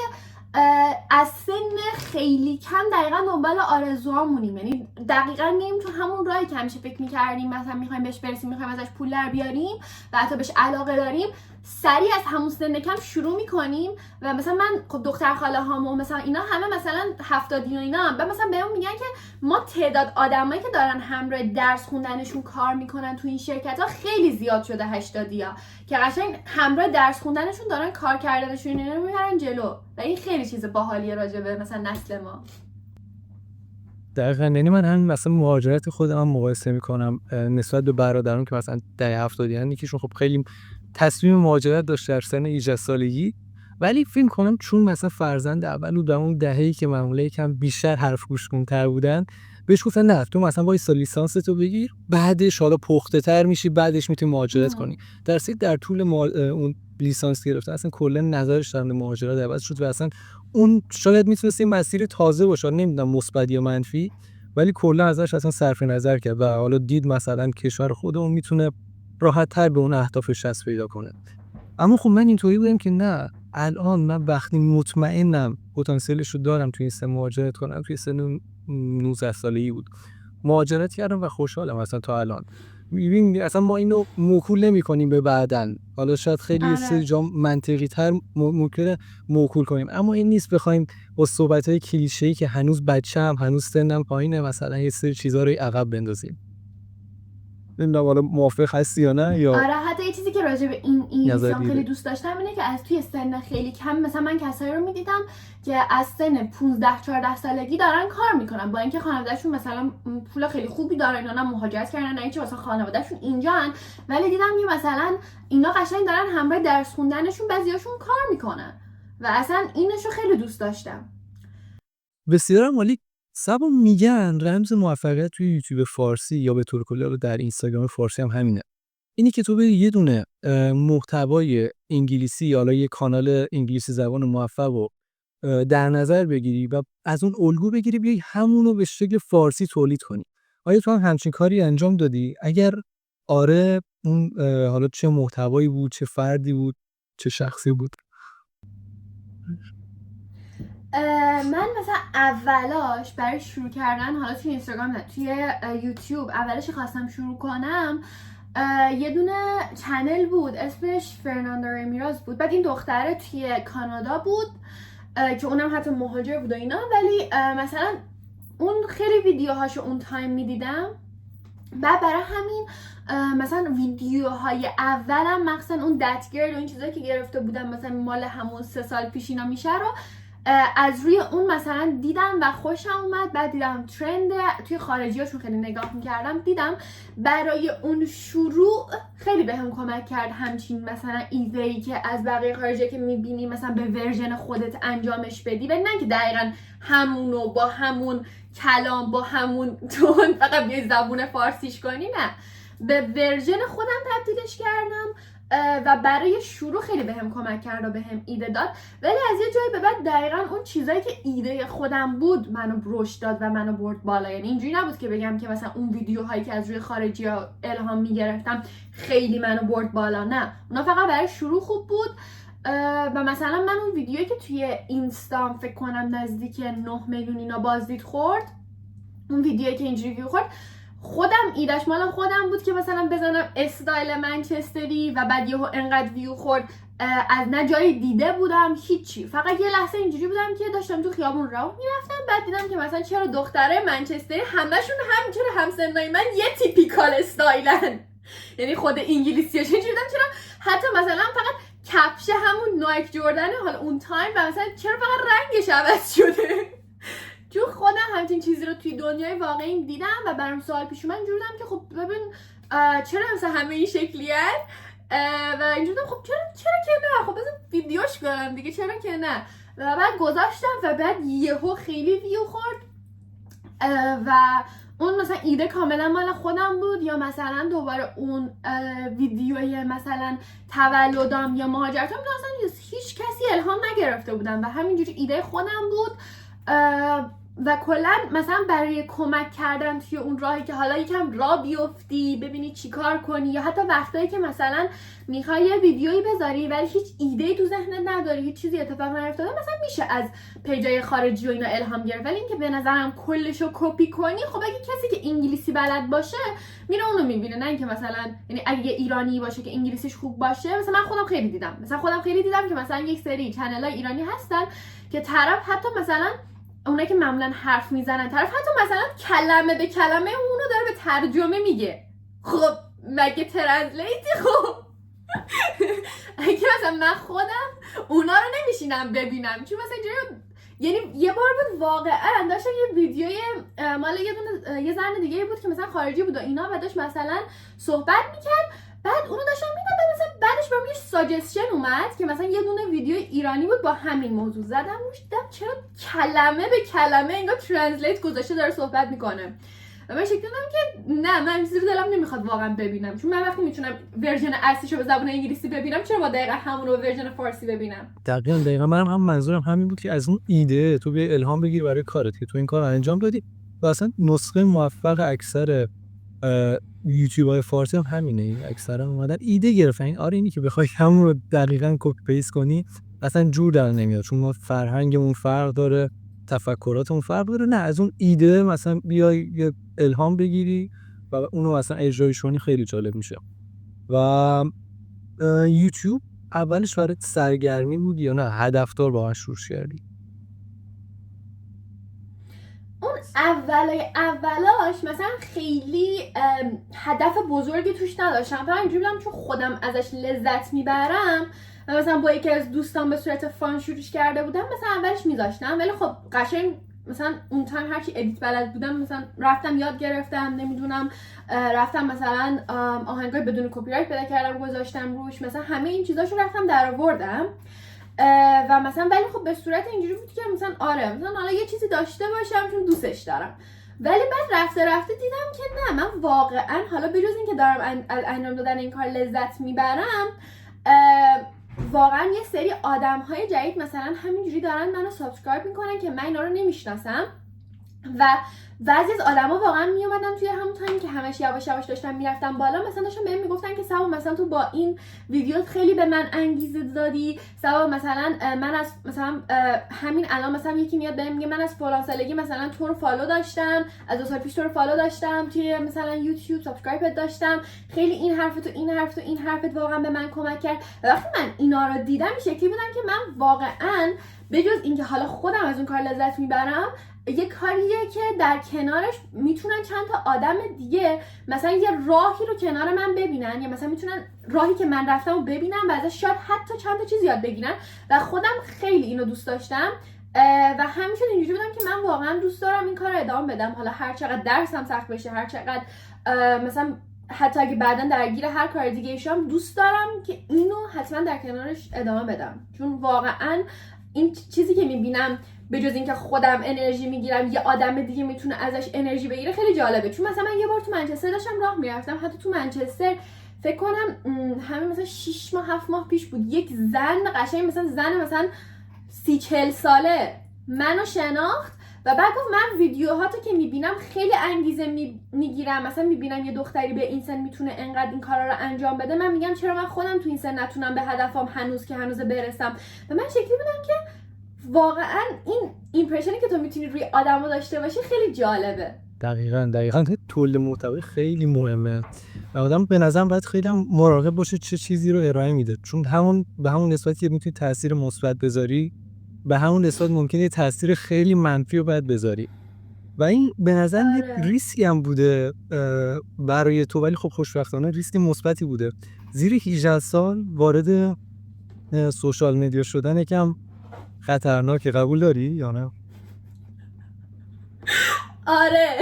Speaker 1: از سن خیلی کم دقیقا دنبال آرزوهامونیم، یعنی دقیقا میریم تو همون راهی که همیشه فکر میکردیم مثلا میخوایم بهش برسیم، میخوایم ازش پول در بیاریم و حتی بهش علاقه داریم، سریع از همون سن کم شروع میکنیم. و مثلا من خب دختر خاله هامو مثلا اینا همه مثلا 70 و اینا هم مثلا بهمون میگن که ما تعداد آدمایی که دارن همراه درس خوندنشون کار میکنن تو این شرکت ها خیلی زیاد شده 80 که قشنگ همراه درس خوندنشون دارن کار کردنشون اینا رو میبرن جلو و این خیلی چیز باحالیه راجع به مثلا نسل ما.
Speaker 2: دقیقاً. یعنی من همین مثلا مهاجرت خودم هم مقایسه میکنم نسبت به برادرام که مثلا ده 70 یکیشون خب خیلی تصمیم مهاجرت داشت در سن 18 سالگی، ولی فکر کنم چون مثلا فرزند اول بود در اون دهه‌ای که معمولا یکم بیشتر حرف گوش کن‌تر بودن، بهش گفتن نه تو مثلا وایس لیسانس تو بگیر بعدش حالا پخته تر میشی بعدش میتونی مهاجرت کنی. در طول اون لیسانس گرفتن اصلا کلا نظرش در مورد مهاجرت عوض شد و اصلا اون شاید میتونست این مسیر تازه باشه، نمیدونم مثبت یا منفی، ولی کلا ازش اصلا صرف نظر کرد و حالا دید مثلا کشور خودمون میتونه راحت تر به اون اهدافش دست پیدا کنه. اما خب من اینطوری بودم که نه، الان من وقتی مطمئنم پتانسیلش رو دارم توی این سن مهاجرت کنم، توی سن 19 سالگی بود مهاجرت کردم و خوشحالم اصلا تا الان. ببین اصلا ما اینو موکول نمی‌کنیم به بعدن، حالا شاید خیلی یه سری جا منطقی تر ممکنه موکول کنیم، اما این نیست بخوایم با صحبت‌های کلیشه‌ای که هنوز بچه‌ام هنوز سنم پایینه مثلا یه سری چیزا رو عقب بندازیم. نمیدونم حالا موافق هستی یا نه یا
Speaker 1: آره. حتی یه چیزی که راجع به این انگلیسیام خیلی دوست داشتم اینه که از توی سن خیلی کم مثلا من کسایی رو میدیدم که از سن 15-14 سالگی دارن کار میکنن با اینکه خانواده‌شون مثلا پول خیلی خوبی دارن، اینا نه مهاجرت کردن نه چه مثلا خانواده‌شون اینجان، ولی دیدم که مثلا اینا قشنگ دارن همراه درس خوندنشون بعضیاشون کار میکنن و اصلا اینشو خیلی دوست داشتم.
Speaker 2: بسیار عالی. صبا میگن رمز موفقیت توی یوتیوب فارسی یا به طور کلی در اینستاگرام فارسی هم همینه، اینی که تو بری یه دونه محتوای انگلیسی یا حالا یه کانال انگلیسی زبان موفق رو در نظر بگیری و از اون الگو بگیری بیای همونو به شکل فارسی تولید کنی. آیا تو هم همچین کاری انجام دادی؟ اگر آره اون حالا چه محتوایی بود، چه فردی بود، چه شخصی بود؟
Speaker 1: من مثلا اولاش برای شروع کردن حالا توی اینستاگرام نه توی یوتیوب اولش خواستم شروع کنم یه دونه چنل بود اسمش فرناندو ریمیراز بود، بعد این دختره توی کانادا بود که اونم حتی مهاجر بود و اینا، ولی مثلا اون خیلی ویدیوهاشو اون تایم میدیدم، بعد برای همین مثلا ویدیوهای اولم مخصوصا اون دت گرل و این چیزایی که گرفته بودم مثلا مال همون 3 سال پیش اینا میشه رو از روی اون مثلا دیدم و خوشم اومد. بعد دیدم ترند توی خارجیاشون خیلی نگاه میکردم، دیدم برای اون شروع خیلی بهم کمک کرد همچین مثلا ایده‌ای که از بقیه خارجی که میبینی مثلا به ورژن خودت انجامش بدی و نه که دقیقا همونو با همون کلام با همون تون فقط بیای زبون فارسیش کنی، نه به ورژن خودم تبدیلش کردم و برای شروع خیلی بهم کمک کرد و بهم ایده داد. ولی از یه جایی به بعد دقیقاً اون چیزایی که ایده خودم بود منو رشد داد و منو برد بالا، یعنی اینجوری نبود که بگم که مثلا اون ویدیوهایی که از روی خارجی‌ها الهام میگرفتم خیلی منو برد بالا، نه اونا فقط برای شروع خوب بود. و مثلا من اون ویدیویی که توی اینستام فکر کنم نزدیک 9 میلیون اینا بازدید خورد، اون ویدیویی که اینجوری ویو خورد خودم ایدهش مال خودم بود که مثلا بزنم استایل منچستری و بعد یهو انقدر ویو خورد، از نه جایی دیده بودم هیچی، فقط یه لحظه اینجوری بودم که داشتم تو خیابون راه میرفتم بعد دیدم که مثلا چرا دختره منچستری همشون چرا همسنای من یه تیپیکال استایلن، یعنی خود انگلیسیاش اینجوری بودم چرا حتی مثلا فقط کفش همون نایک جردن حالا اون تایم و مثلا چرا فقط رنگش عوض شده چون خودم همچین چیزی رو توی دنیای واقعی دیدم و برام سوال پیش اومد. اینجوری بودم که خب ببین چرا مثلا همه این شکلیه و اینجوری بودم خب چرا که نه، خب بذار ویدیوش کنم دیگه، چرا که نه. و بعد گذاشتم و بعد یهو خیلی ویو خورد و اون مثلا ایده کاملا مال خودم بود، یا مثلا دوباره اون ویدیوی مثلا تولدم یا مهاجرتم اصلا هیچ کسی الهام نگرفته بودم و همینجوری ایده خودم بود و کلا مثلا برای کمک کردن توی اون راهی که حالا یکم راه بیفتی ببینی چی کار کنی، یا حتی وقتایی که مثلا میخوای یه ویدیویی بذاری ولی هیچ ایده تو ذهنت نداری، هیچ چیزی اتفاق نیفتاده، مثلا میشه از پیجای خارجی و اینا الهام گرفت. ولی اینکه به نظرم کلشو کپی کنی، خب اگه کسی که انگلیسی بلد باشه میره اونو میبینه، نه اینکه مثلا یعنی اگه ایرانی باشه که انگلیسیش خوب باشه. مثلا من خودم خیلی دیدم که مثلا یک سری چنل‌های ایرانی هستن که طرف حتی مثلا اونایی که معمولا حرف میزنن، طرف حتی مثلا کلمه به کلمه اونو داره به ترجمه میگه. خب مگه ترنسلیتی؟ خب اگه مثلا من خودم اونا رو نمیشینم ببینم، چون مثلا یعنی یه بار بود واقعا داشتم یه ویدیوی مال یه زن دیگه بود که مثلا خارجی بود و اینا و داشت مثلا صحبت میکرد، بعد اونو داشتم میدم مثلا بعدش بهم یه ساجستشن اومد که مثلا یه دونه ویدیو ایرانی بود با همین موضوع، زدم روش دیدم چرا کلمه به کلمه انگار ترنسلیت گذاشته داره صحبت میکنه و من شکل دادم که نه، من چیزی رو دلم نمیخواد واقعا ببینم، چون من وقتی میتونم ورژن اصلیشو به زبان انگلیسی ببینم چرا با دقیقاً همون رو به ورژن فارسی ببینم.
Speaker 2: دقیقاً منم هم منظورم همین بود که از اون ایده تو بیا الهام بگیر برای کارت که تو این کار انجام دادی و اصلا نسخه موفق اکثر یوتیوب‌های فارسی هم همینه، اکثرا اومدن ایده گرفتن. آره اینی که بخوای همون رو دقیقاً کپی پیست کنی اصلا جور در نمیاد، چون ما فرهنگمون فرق داره، تفکراتمون فرق داره. نه، از اون ایده مثلا بیای یه الهام بگیری و اونو مثلا اجرایش کنی خیلی جالب میشه. و یوتیوب اولش برای سرگرمی بود یا نه هدفدار باهاش شروع کردی؟
Speaker 1: اون اولاش مثلا خیلی هدف بزرگی توش نداشتم، فقط اینجوری بودم چون خودم ازش لذت میبرم و مثلا با یکی از دوستان به صورت فان شروعش کرده بودم، مثلا اولش میذاشتم. ولی خب قشنگ مثلا اون تایم هرچی ادیت بلد بودم مثلا رفتم یاد گرفتم، نمیدونم رفتم مثلا آهنگای بدون کپی رایت پیدا کردم گذاشتم روش، مثلا همه این چیزاشو رفتم در آوردم و مثلا ولی خب به صورت اینجوری بود که مثلا آره مثلا حالا یه چیزی داشته باشم چون دوستش دارم. ولی بعد رفته دیدم که نه، من واقعا حالا بجز این که دارم انجام دادن این کار لذت میبرم، واقعا یه سری آدم‌های جدید مثلا همینجوری دارن منو سابسکرایب میکنن که من اینا رو نمیشناسم و بعضی از آدما واقعا میومدن توی همون تایم که همش یواش یواش داشتن میرفتن بالا، مثلا داشتن بهم میگفتن که سبا مثلا تو با این ویدیوت خیلی به من انگیزه دادی، سبا مثلا من از مثلا همین الان مثلا یکی میاد بهم میگه من از فلان سالگی مثلا تو رو فالو داشتم، از 2 سال پیش تو رو فالو داشتم توی مثلا یوتیوب، سابسکرایبت داشتم، خیلی این حرفت واقعا به من کمک کرد. و وقتی من اینا رو دیدم این شکلی بودم که من واقعا بجز اینکه حالا خودم از اون کار لذت میبرم، یه کاریه که در کنارش میتونن چند تا آدم دیگه مثلا یه راهی رو کنار من ببینن، یا مثلا میتونن راهی که من رفتم رو ببینن و ازش شاید حتی چند تا چیز یاد بگیرن. و خودم خیلی اینو دوست داشتم و همیشه اینجوری بودم که من واقعا دوست دارم این کار رو ادامه بدم، حالا هر چقدر درسم سخت بشه، هر چقدر مثلا حتی اگه بعداً درگیر هر کار دیگه شم، دوست دارم که اینو حتما در کنارش ادامه بدم، چون واقعا این چیزی که میبینم به جز اینکه خودم انرژی میگیرم یه آدم دیگه میتونه ازش انرژی بگیره خیلی جالبه. چون مثلا من یه بار تو منچستر داشتم راه میرفتم، حتی تو منچستر فکر کنم همین مثلا 6 ماه 7 ماه پیش بود، یک زن قشنگ مثلا 30-40 ساله منو شناخت و بعد گفت من ویدیوهاتو که میبینم خیلی انگیزه میگیرم، مثلا میبینم یه دختری به این سن میتونه انقدر این کارا رو انجام بده، من میگم چرا من خودم تو این سن نتونم به هدفم هنوز برسم. و من شکلی بودم که واقعا این ایمپرشنی که تو میتونی روی آدمو داشته باشی خیلی جالبه.
Speaker 2: دقیقاً تولید محتوای خیلی مهمه و آدم به نظرم باید خیلی هم مراقب باشه چه چیزی رو ارائه میده، چون به همون نسبتی که میتونی تاثیر مثبت بذاری، به همون نسبت ممکنه یه تاثیر خیلی منفی رو باید بذاری و این به نظر یه ریسکی هم بوده برای تو، ولی خب خوشبختانه ریسک مثبتی بوده. زیر 18 سال وارد سوشال مدیا شدن یکم خطرناکه، قبول داری یا نه؟
Speaker 1: آره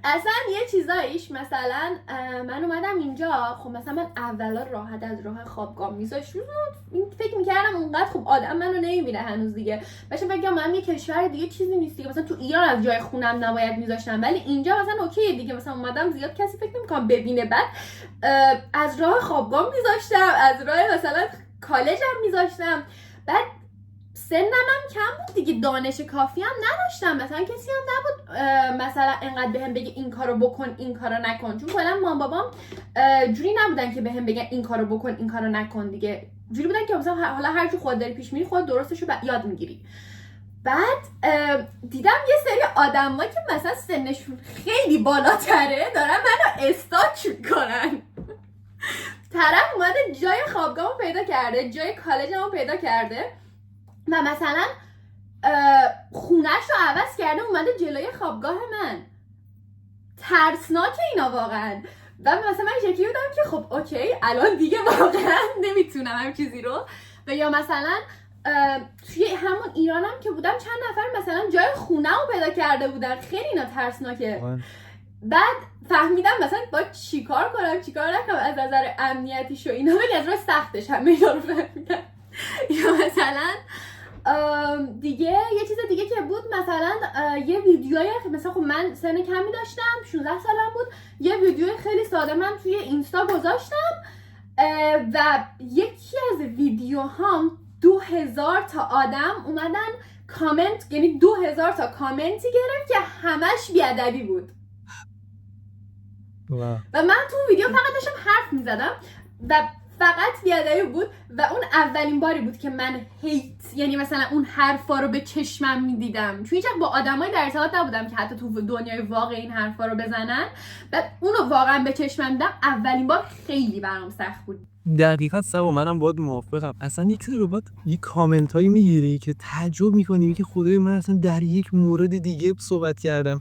Speaker 1: اصلا یه چیزایش مثلا من اومدم اینجا، خب مثلا من اولا راحت از راه خوابگاه میذاشتم، فکر میکردم اونقدر خب آدم منو نمیبینه هنوز دیگه، باشه بگم من یه کشور دیگه چیزی نیست دیگه، مثلا تو ایران از جای خونم نباید میذاشتم، ولی اینجا مثلا اوکیه دیگه، مثلا اومدم زیاد کسی فکر نمیکنم ببینه. بعد از راه خوابگاه میذاشتم، از راه مثلا کالجم میذاشتم، بعد سنم هم کم بود دیگه، دانش کافی هم نداشتم، مثلا کسی هم نبود مثلا انقدر بهم بگه این کارو بکن این کارو نکن، چون کلا مام بابام جوری نبودن که بهم بگن این کارو بکن این کارو نکن دیگه، جوری بودن که مثلا حالا هر جو خود داری پیش میری خود درستشو یاد میگیری. بعد دیدم یه سری آدما که مثلا سنشون خیلی بالاتره دارن منو استاک میکنن. طرف اومده جای خوابگاهمو پیدا کرده، جای کالجمو پیدا کرده و مثلا خونش رو عوض کرده اومده جلوی خوابگاه من. ترسناک اینا واقعا. و مثلا من شکلی بودم که خب اوکی الان دیگه واقعا نمیتونم هم چیزی رو. و یا مثلا توی همون ایرانم که بودم چند نفر مثلا جای خونه رو پیدا کرده بودن، خیلی اینا ترسناکه. بعد فهمیدم مثلا باید چیکار کنم چیکار نکنم از نظر امنیتیش و اینا، ولی از راه سختش همه اینا رو فهمیدم. یا مثلا دیگه یه چیز دیگه که بود، مثلا یه ویدیوی مثلا خب من سن کمی داشتم 16 سالم بود، یه ویدیوی خیلی ساده من توی اینستا گذاشتم و یکی از ویدیوهام 2000 تا آدم اومدن کامنت، یعنی 2000 تا کامنتی گرفت که همش بیادبی بود. و من تو ویدیو فقط داشتم حرف میزدم و فقط بیادبی بود و اون اولین باری بود که من یعنی مثلا اون حرفا رو به چشمم میدیدم، چون هیچ با آدمای در ارتباط نبودم که حتی تو دنیای واقع این حرفا رو بزنن، و اونو واقعا به چشمم دیدم. اولین بار خیلی برام سخت بود.
Speaker 2: دقیقاً سبا منم باید موافقم. اصلا یک سری ربات یک کامنت هایی میگیری که تعجب میکنی که خدای من اصلا در یک مورد دیگه صحبت کردم،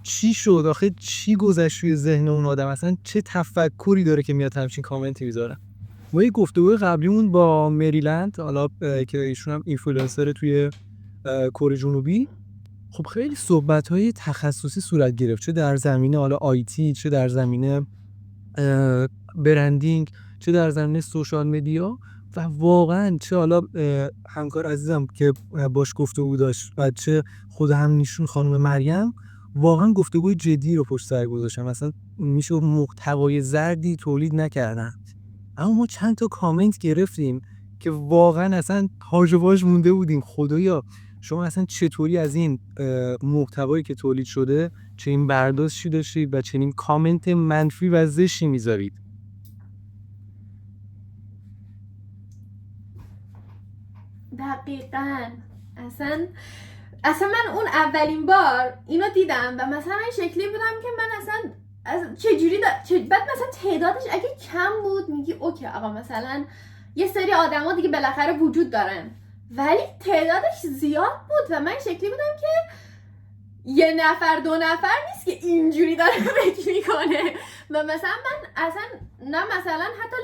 Speaker 2: چی شد آخه، چی گذشت توی ذهن اون آدم، اصلا چه تفکری داره که میاد همچین کامنتی میذاره. ما یه گفتگوی قبلیمون با مریلند، حالا که ایشون هم اینفلوئنسر توی کره جنوبی، خب خیلی صحبت‌های تخصصی صورت گرفت، چه در زمینه حالا آیتی، چه در زمینه برندینگ، چه در زمینه سوشال مدیا، و واقعا چه حالا همکار عزیزم که باش گفتگو داشت و چه خود هم‌نشین خانم مریم، واقعا گفتگوی جدی رو پشت سر گذاشتن، مثلا میشه محتوای زردی تولید نکردن. اما ما چند تا کامنت گرفتیم که واقعا اصلا هاج و واج مونده بودیم، خدایا شما اصلا چطوری از این محتوایی که تولید شده چنین برداشتی داشتید و چنین کامنت منفی و زشتی میذارید؟
Speaker 1: دقیقاً. اصلا من اون اولین بار اینو دیدم و مثلا این شکلی بودم که من اصلا چجوری بعد مثلا تعدادش اگه کم بود میگی اوکی آقا مثلا یه سری آدما دیگه بالاخره وجود دارن، ولی تعدادش زیاد بود و من این شکلی بودم که یه نفر دو نفر نیست که اینجوری داره فکر میکنه. و مثلا من اصلا نه مثلا حتی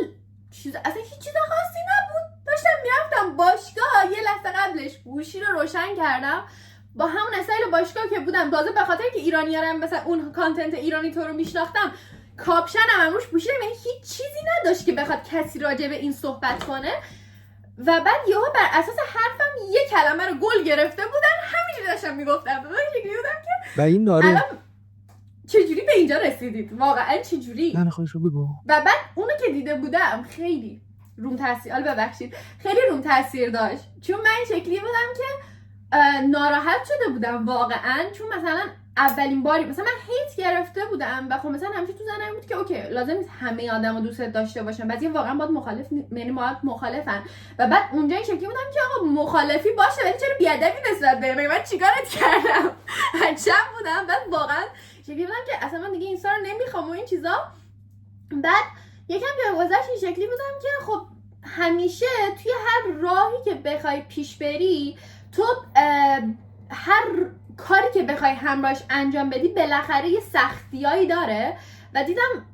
Speaker 1: اصلا هیچ چیز خاصی نبود، داشتم میرفتم باشگاه، یه لحظه قبلش گوشی رو روشن کردم با همون استایل باشگاه که بودم، تازه به خاطر که ایرانیارم مثلا اون کانتنت ایرانی تو رو میشناختم، کاپشنم هم روش پوشیدم، یعنی هیچ چیزی نداشت که بخواد کسی راجع به این صحبت کنه. و بعد یهو بر اساس حرفم یه کلمه رو گل گرفته بودن، همینجوری داشتم میگفتم. من فکر می‌کردم که
Speaker 2: و این داره
Speaker 1: چجوری به اینجا رسیدید؟ واقعا چجوری؟
Speaker 2: نه خودش رو بگو.
Speaker 1: و بعد اونو که دیده بودم خیلی روم تاثیر داشت، چون من این شکلی بودم که ناراحت شده بودم واقعا، چون مثلا اولین باری مثلا من هیت گرفته بودم و خب مثلا همیشه تو ذهنم بود که اوکی لازم نیست همه آدما دوست داشته باشن، بعضی واقعا باید مخالفن. و بعد اونجا این شکلی بودم که آقا مخالفی باشه ولی چرا بیادبی نسبت به من چیکارت کردم؟ عجب بودم. بعد واقعا شکلی بودم که اصلا من دیگه اینستا رو نمیخوام و این چیزا. بعد یکم که گذشت این شکلی بودم که خب همیشه توی هر راهی که بخوای پیش بری، تو هر کاری که بخوای همراهش انجام بدی بالاخره یه سختیایی داره. و دیدم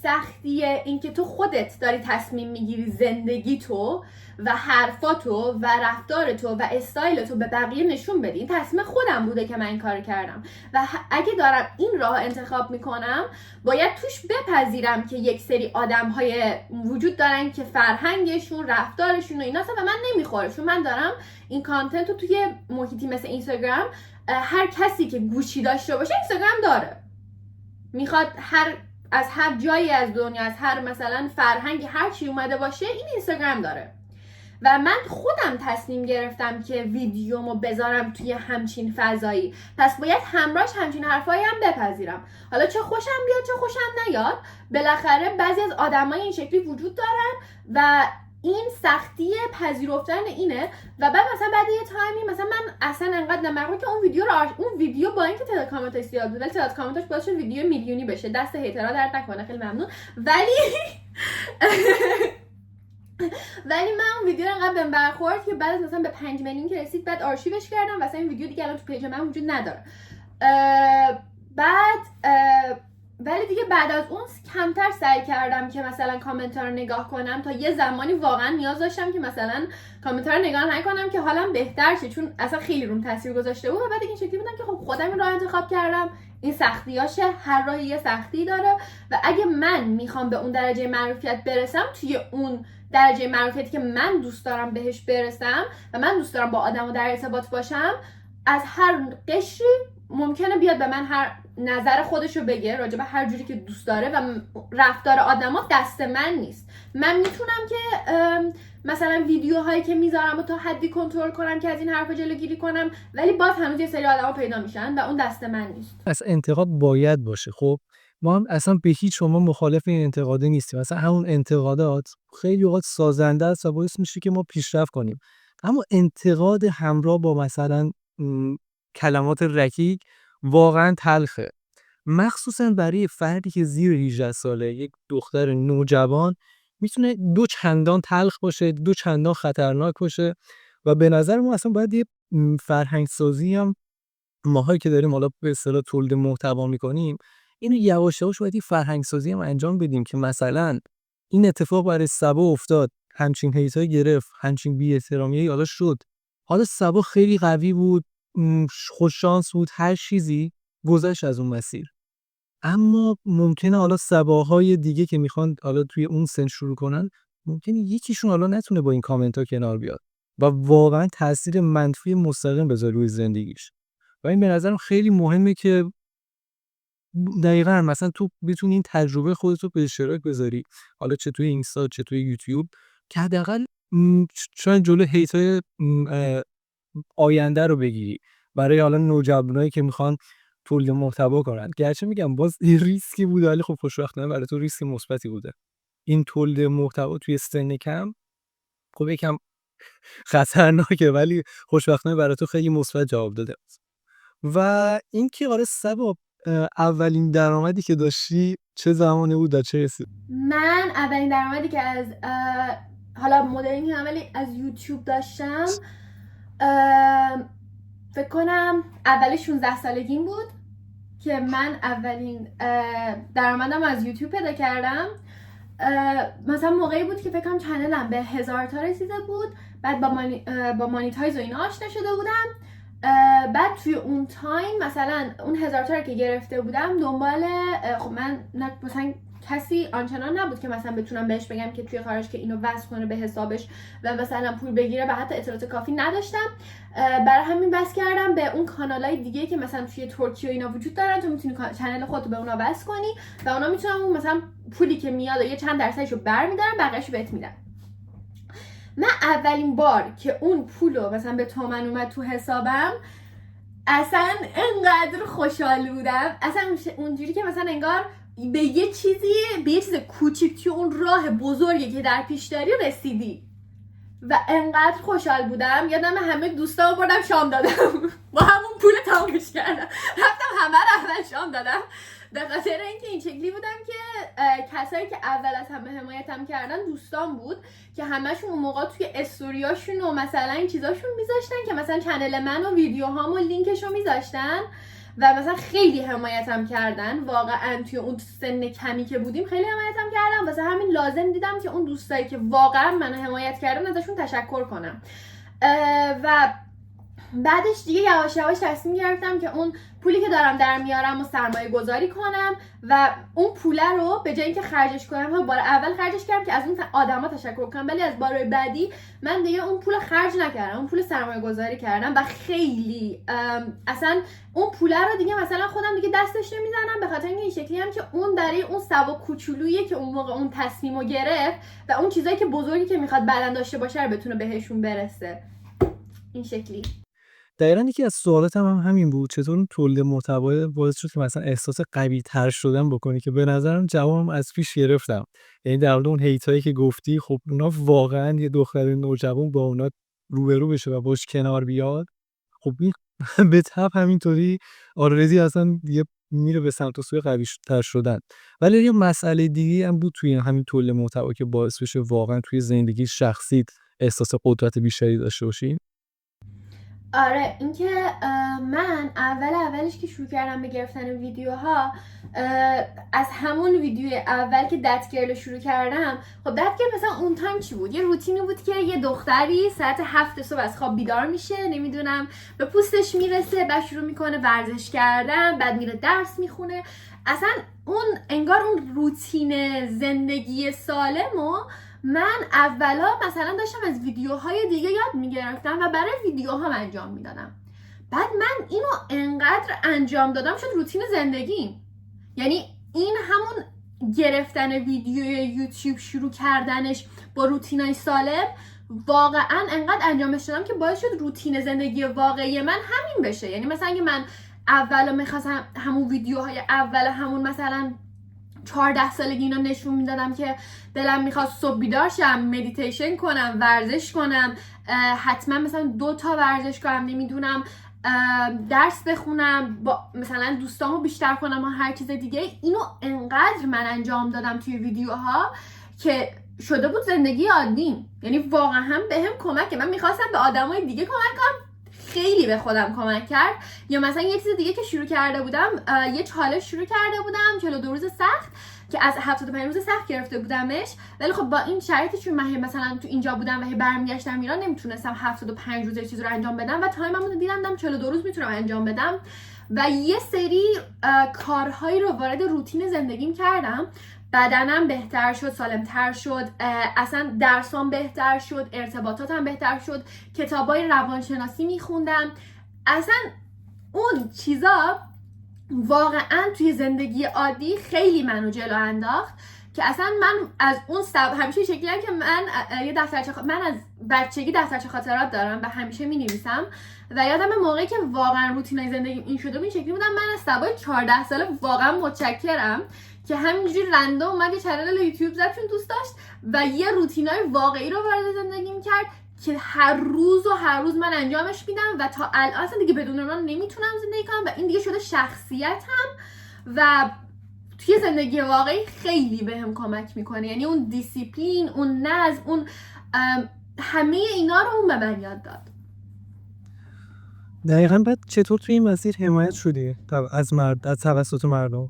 Speaker 1: سختی این که تو خودت داری تصمیم میگیری زندگی تو و حرفاتو و رفتارتو و استایلتو به بقیه نشون بدی. این تصمیم خودم بوده که من این کار کردم و اگه دارم این راه انتخاب میکنم باید توش بپذیرم که یک سری آدم‌های وجود دارن که فرهنگشون، رفتارشون و اینا و من نمیخوره، چون من دارم این کانتنت رو توی محیطی مثل اینستاگرام، هر کسی که گوشی داشته باشه اینستاگرام داره، میخواد از هر جایی از دنیا، از هر مثلا فرهنگی هر چی اومده باشه این اینستاگرام داره و من خودم تصمیم گرفتم که ویدیومو بذارم توی همچین فضایی، پس باید همراهش همچین حرفایی هم بپذیرم. حالا چه خوشم بیاد چه خوشم نیاد، بالاخره بعضی از آدمای این شکلی وجود دارن و این سختی پذیرفتن اینه. و بعد مثلا بعد یه تایمی مثلا من اصلا انقدر نمرم که اون ویدیو با اینکه تعداد کامنتاش زیاد بود ولی تعداد کامنتاش باعث شد ویدیو میلیونی بشه، دست هیترها درد نکنه، خیلی ممنون. ولی من اون ویدیو رو انقدر بهم برخورد که بعد مثلا به 5 میلیون که رسید بعد آرشیوش کردم و مثلا این ویدیو دیگه الان تو پیج من وجود نداره. ولی دیگه بعد از اون کمتر سعی کردم که مثلا کامنت ها رو نگاه کنم، تا یه زمانی واقعا نیاز داشتم که مثلا کامنت ها رو نگاه نکنم که حالم بهتر شه، چون اصلا خیلی روم تاثیر گذاشته بود. و بعد این شکلی بودم که خب خودم این راه انتخاب کردم، این سختیاشه، هر راهی یه سختی داره و اگه من میخوام به اون درجه معروفیت برسم، توی اون درجه معروفیتی که من دوست دارم بهش برسم و من دوست دارم با آدمو در ارتباط باشم، از هر قشری ممکنه بیاد به من هر نظر خودشو بگه راجع به هر جوری که دوست داره و رفتار آدما دست من نیست. من میتونم که مثلا ویدیوهایی که میذارم رو تا حدی کنترل کنم که از این حرفا جلوگیری کنم، ولی باز هنوز یه سری آدما پیدا میشن و اون دست من نیست.
Speaker 2: از انتقاد باید باشه. خب ما هم اصلا به هیچ شما مخالف این انتقاده نیستیم، مثلا همون انتقادات خیلی اوقات سازنده است و باعث میشه که ما پیشرفت کنیم، اما انتقاد همراه با مثلا کلمات رکیک واقعا تلخه، مخصوصا برای فردی که زیر 18 ساله، یک دختر نوجوان، میتونه دو چندان تلخ باشه، دو چندان خطرناک باشه و به نظر ما اصلا باید یه فرهنگ سازی هم ماهایی که داریم حالا به اصطلاح تولید محتوا میکنیم، اینو یواش یواش باید یه فرهنگ سازی هم انجام بدیم که مثلا این اتفاق برای سبا افتاد، همچین هیتای گرفت، همچین بی‌احترامیایی حالا شد، حالا سبا خیلی قوی بود، خوش شانس بود، هر چیزی گذشت از اون مسیر، اما ممکنه حالا سباهای دیگه که میخوان حالا توی اون سن شروع کنن، ممکنه یکیشون حالا نتونه با این کامنت ها کنار بیاد و واقعا تاثیر منفی مستقیم بذاره روی زندگیش. و این به نظرم خیلی مهمه که دقیقاً مثلا تو بتونی این تجربه خودت رو به اشتراک بذاری، حالا چه توی اینستا چه توی یوتیوب، که حداقل شاید جلو هیتای آینده رو بگیری برای حالا نوجوانایی که میخوان تولید محتوا کنن. گرچه میگم باز ریسکی بوده ولی خب خوشبختانه برای تو ریسک مثبتی بوده. این تولید محتوا توی سن کم خب یکم خطرناکه ولی خوشبختانه برای تو خیلی مثبت جواب داده. و این که آره سبب اولین درآمدی که داشتی چه زمانی بود و چه رسید؟
Speaker 1: من اولین درآمدی که از حالا مدلینگ ولی از یوتیوب داشتم، فکر کنم اول 16 سالگیم بود که من اولین درآمدم از یوتیوب پیدا کردم. مثلا موقعی بود که فکر کنم چنلم به 1000 تا رسیده بود، بعد با مانیتایز و اینا آشنا شده بودم. بعد توی اون تایم مثلا اون 1000 تا که گرفته بودم دنبال، خب من مثلا کسی آنچنان نبود که مثلا بتونم بهش بگم که توی کارش که اینو وصل کنه به حسابش و مثلا پول بگیره و حتی اطلاعات کافی نداشتم. برای همین بس کردم به اون کانالای دیگه که مثلا توی ترکیه اینا وجود دارن، تو میتونی چنل خودتو به اونا وصل کنی و اونا میتونن اون مثلا پولی که میاد یه چند درصدشو برمی‌دارن، بقیه‌شو بهت میدن. من اولین بار که اون پولو مثلا به تومن اومد تو حسابم اصلا انقدر خوشحال بودم، اصلا اونجوری که مثلا انگار به یه چیز کوچیک توی اون راه بزرگی که در پیش داری رسیدی و انقدر خوشحال بودم. یادم همه دوستامو بردم شام دادم با همون پول تمامش کردم، رفتم همه رو اول شام دادم به خاطر اینکه این شکلی بودم که کسایی که اول از همه حمایتم کردن دوستان بود که همشون اون موقع توی استوریاشون و مثلا این چیزاشون میذاشتن که مثلا چنل من و ویدیوهام و لینکشو میذاشتن و مثلا خیلی حمایتم کردن، واقعا توی اون سن کمی که بودیم خیلی حمایتم کردن، واسه همین لازم دیدم که اون دوستایی که واقعا منو حمایت کردن ازشون تشکر کنم. و بعدش دیگه یواش یواش تصمیم گرفتم که اون پولی که دارم در میارم و سرمایه گذاری کنم و اون پوله رو به جای اینکه خرجش کنم، بار اول خرجش کردم که از اون آدما تشکر کنم، ولی از بار بعدی من دیگه اون پول خرج نکردم، اون پول سرمایه گذاری کردم و خیلی اصلا اون پوله رو دیگه مثلا خودم دیگه دستش نمیزنم، به خاطر این شکلی هم که اون برای اون ثواب کوچولویی که اون موقع اون تصمیمو گرفت و اون چیزایی که بزرگی که میخواد بعدن داشته باشه رو بتونه بهشون برسه. این شکلی.
Speaker 2: دقیقاً یکی از سوالاتم هم همین بود، چطور اون تولید محتوا باعث شد که مثلا احساس قوی‌تر شدن بکنی، که به نظرم جوابم از پیش گرفتم. یعنی در مورد اون هیتایی که گفتی، خب اونا واقعاً یه دختر نوجوان با اونا روبرو بشه و باش کنار بیاد، خب این به تبع همینطوری آردی اصلا دیگه میره به سمت و سوی قوی‌تر شدن. ولی یه مسئله دیگه هم بود توی همین تولید محتوا که باعث بشه واقعاً توی زندگی شخصیت احساس قدرت بیشتری داشته باشی.
Speaker 1: آره، اینکه من اولش که شروع کردم به گرفتن ویدیوها، از همون ویدیو اول که دتگرل شروع کردم، خب دتگرل مثلا اون تایم چی بود؟ یه روتینی بود که یه دختری ساعت 7 صبح از خواب بیدار میشه، نمیدونم به پوستش میرسه، بعد شروع میکنه ورزش کردن، بعد میره درس میخونه. اصلا اون انگار اون روتین زندگی سالمو من اولا مثلا داشتم از ویدیوهای دیگه یاد میگرفتم و برای ویدیوهام انجام میدادم. بعد من اینو انقدر انجام دادم شد روتین زندگیم. یعنی این همون گرفتن ویدیوی یوتیوب، شروع کردنش با روتینای سالم، واقعا انقدر انجامش دادم که باعث شد روتین زندگی واقعی من همین بشه. یعنی مثلا اگه من اولا میخواستم همون ویدیوهای اول همون مثلا 14 سالگی اینا نشون میدادم که دلم میخواست صبح بیدار شم، مدیتیشن کنم، ورزش کنم، حتما مثلا 2 تا ورزش کنم، نمیدونم درس بخونم، با مثلا دوستامو بیشتر کنم و هر چیز دیگه، اینو انقدر من انجام دادم توی ویدیوها که شده بود زندگی عادیم. یعنی واقعا هم بهم کمک کرد. من میخواستم به آدمای دیگه کمک کنم، خیلی به خودم کمک کرد. یا مثلا یه چیز دیگه که شروع کرده بودم، یه چالش شروع کرده بودم 42 روز سخت که از 75 روز سخت گرفته بودمش، ولی خب با این شرایطی چون من مثلا تو اینجا بودم و برمیگشتم ایران، نمیتونستم 75 روز چیز رو انجام بدم و تایممو دیدم 42 روز میتونم انجام بدم و یه سری کارهایی رو وارد روتین زندگیم کردم. بدنم بهتر شد، سالمتر شد، اصلا درسام بهتر شد، ارتباطاتم بهتر شد، کتابای روانشناسی میخوندم. اصلا اون چیزا واقعا توی زندگی عادی خیلی منو جلو انداخت که اصلا من از اون همیشه شکلی هم که من یه من از بچگی دفترچه خاطرات دارم و همیشه می‌نویسم و یادم موقعی که واقعا روتینای زندگیم این شده بود، این شکلی بودم. من از سبای 14 ساله واقعا متشکرم که همینجوری رندوم اومد یه چنل یوتیوب زد چون دوست داشت و یه روتینای واقعی رو وارد زندگیم کرد که هر روز من انجامش میدم و تا الان اصلا دیگه بدون اون نمیتونم زندگی کنم و این دیگه شده شخصیتم و توی زندگی واقعی خیلی بهم کمک میکنه. یعنی اون دیسیپلین، اون نظم، اون همه اینا رو اون به من یاد داد.
Speaker 2: دقیقاً. بعد چطور توی این مسیر حمایت شدی از توسط مردم؟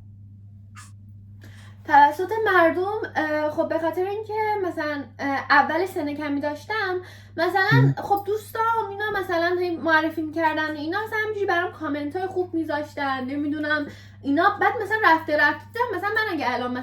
Speaker 1: توسط مردم خب به خاطر اینکه مثلا اول سن کمی داشتم، مثلا خب دوستام اینا مثلا معرفی می‌کردن، اینا مثلا همینجوری برام کامنت های خوب میذاشتن، نمیدونم اینا. بعد مثلا رفته مثلا من اگه الان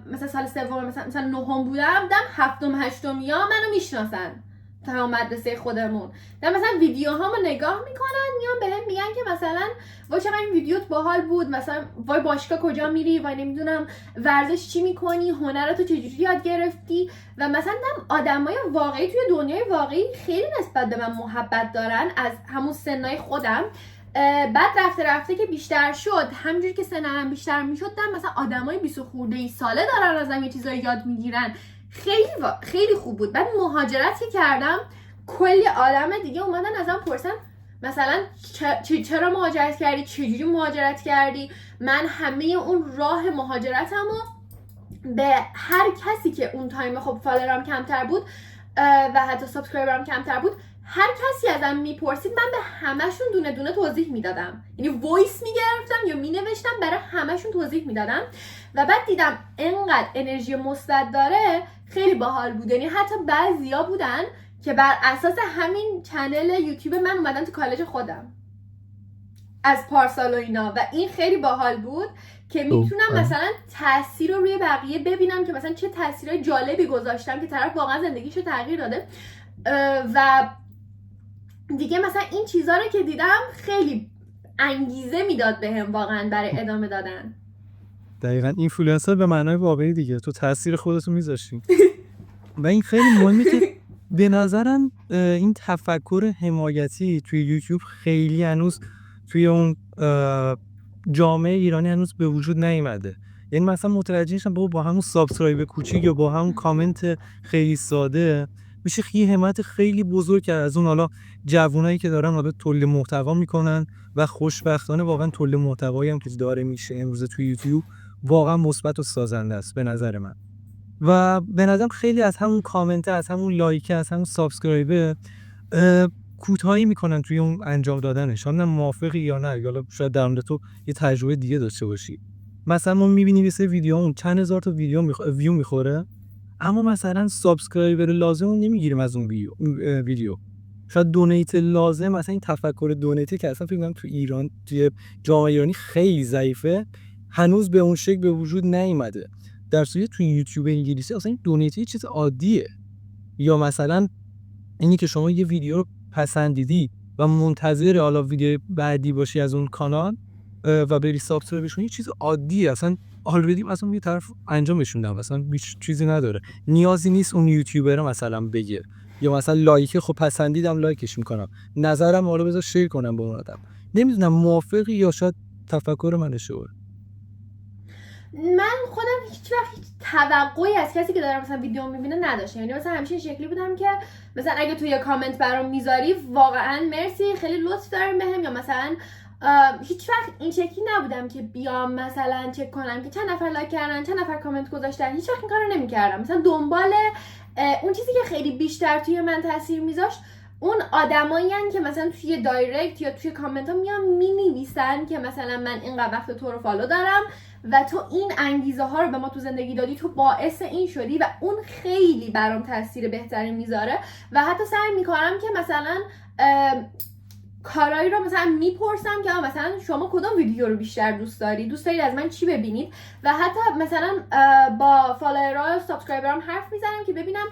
Speaker 1: مثلا سال سوم مثلا نهم بودم، دم هفتم هشتم یا منو میشناسن تا مدرسه خودمون، در مثلا ویدیوهامو نگاه میکنن، میان بهم میگن که مثلا وای چقدر این ویدیوت باحال بود، مثلا وای باشگاه کجا میری، وای نمیدونم ورزش چی میکنی، هنرتو چجوری یاد گرفتی. و مثلا آدمای واقعی توی دنیای واقعی خیلی نسبت به من محبت دارن از همون سنای خودم. بعد رفته که بیشتر شد، همونجوری که سنم بیشتر میشد، مثلا آدمای 20 خورده‌ای ساله دارن ازم یه چیزایی یاد میگیرن. خیلی خوب بود. بعد مهاجرت که کردم، کلی آدم دیگه اومدن ازم پرسن مثلا چرا مهاجرت کردی، چجوری مهاجرت کردی. من همه اون راه مهاجرتمو به هر کسی که اون تایم خب فالوورام کمتر بود و حتی سابسکرایبرام کمتر بود، هر کسی ازم میپرسید من به همشون دونه دونه توضیح میدادم، یعنی وایس میگرفتم یا مینوشتم برای همشون توضیح میدادم و بعد دیدم انقدر انرژی مثبت داره، خیلی باحال بود. یعنی حتی بعضیا بودن که بر اساس همین چنل یوتیوب من اومدن تو کالج خودم از پارسال و اینا، و این خیلی باحال بود که میتونم مثلا تاثیر رو روی بقیه ببینم که مثلا چه تاثیرای جالبی گذاشتم که طرف واقعا زندگیشو تغییر داده. و دیگه مثلا این چیزا رو که دیدم خیلی انگیزه میداد بهم واقعا برای ادامه دادن.
Speaker 2: دقیقاً اینفلوئنسر به معنای واقعی دیگه، تو تاثیر خودتو میذاشتی. و این خیلی مهمه که به نظرم این تفکر حمایتی توی یوتیوب خیلی هنوز توی اون جامعه ایرانی هنوز به وجود نیامده. یعنی مثلا متوجه نشم با همون سابسکرایب کوچیک یا با همون کامنت خیلی ساده میشه یه حمایت خیلی بزرگ کرد از اون حالا جوونایی که دارن حالا تولید محتوا میکنن و خوشبختانه واقعا تولید محتوایی هم که داره میشه امروز توی یوتیوب واقعا مثبت و سازنده است به نظر من. و به نظرم خیلی از همون کامنت، از همون لایک، از همون سابسکرایب کوتاهی میکنن توی اون انجام دادنش. حالا موافقی یا نه، یا شاید در مورد تو یه تجربه دیگه داشته باشی. مثلا ما میبینیم یه سری ویدیوها چند هزار تا ویو میخوره، اما مثلا سابسکرایبر لازم رو نمیگیریم از اون ویدیو. شاید دونیت لازم، مثلا این تفکر دونیتی که اصلا فکر کنم تو ایران، توی جامعه ایرانی خیلی ضعیفه، هنوز به اون شکل به وجود نیامده. در صورتی تو یوتیوب انگلیسی اصلا این دونیتی چیز عادیه. یا مثلا اینی که شما یه ویدیو رو پسندیدی و منتظر حالا ویدیو بعدی باشی از اون کانال و بری سابسکرایب کنی، چیز عادیه، اصلا آلردی مثلا یه طرف انجامشون دادن، مثلا هیچ چیزی نداره، نیازی نیست اون یوتیوبر مثلا بگه. یا مثلا لایک، خب پسندیدم لایکش میکنم، نظرم حالا بذار شیر کنم با اون آدم. نمیدونم موافقی یا شاید تفکر من اشتباهه.
Speaker 1: من خودم هیچ وقت هیچ توقعی از کسی که داره مثلا ویدیو میبینه نداشتم. یعنی مثلا همیشه این شکلی بودم که مثلا اگه تو یه کامنت برام میذاری واقعا مرسی، خیلی لطف دارم بهم، یا مثلا هیچ وقت این شکلی نبودم که بیام مثلا چک کنم که چند نفر لایک کردن، چند نفر کامنت گذاشتن. هیچ وقت این کارو نمیکردم. مثلا دنبال اون چیزی که خیلی بیشتر توی من تاثیر میذاشت اون آدمایی هستن که مثلا توی دایرکت یا توی کامنت ها میان مینویسن که مثلا من اینقدر وقت تو رو فالو دارم و تو این انگیزه ها رو به ما تو زندگی دادی، تو باعث این شدی، و اون خیلی برام تاثیر بهتری میذاره. و حتی سعی میکنم که مثلا کارایی رو مثلا میپرسم که مثلا شما کدوم ویدیو رو بیشتر دوست دارید از من چی ببینید، و حتی مثلا با فالوورها و سابسکرایبرام حرف میزنم که ببینم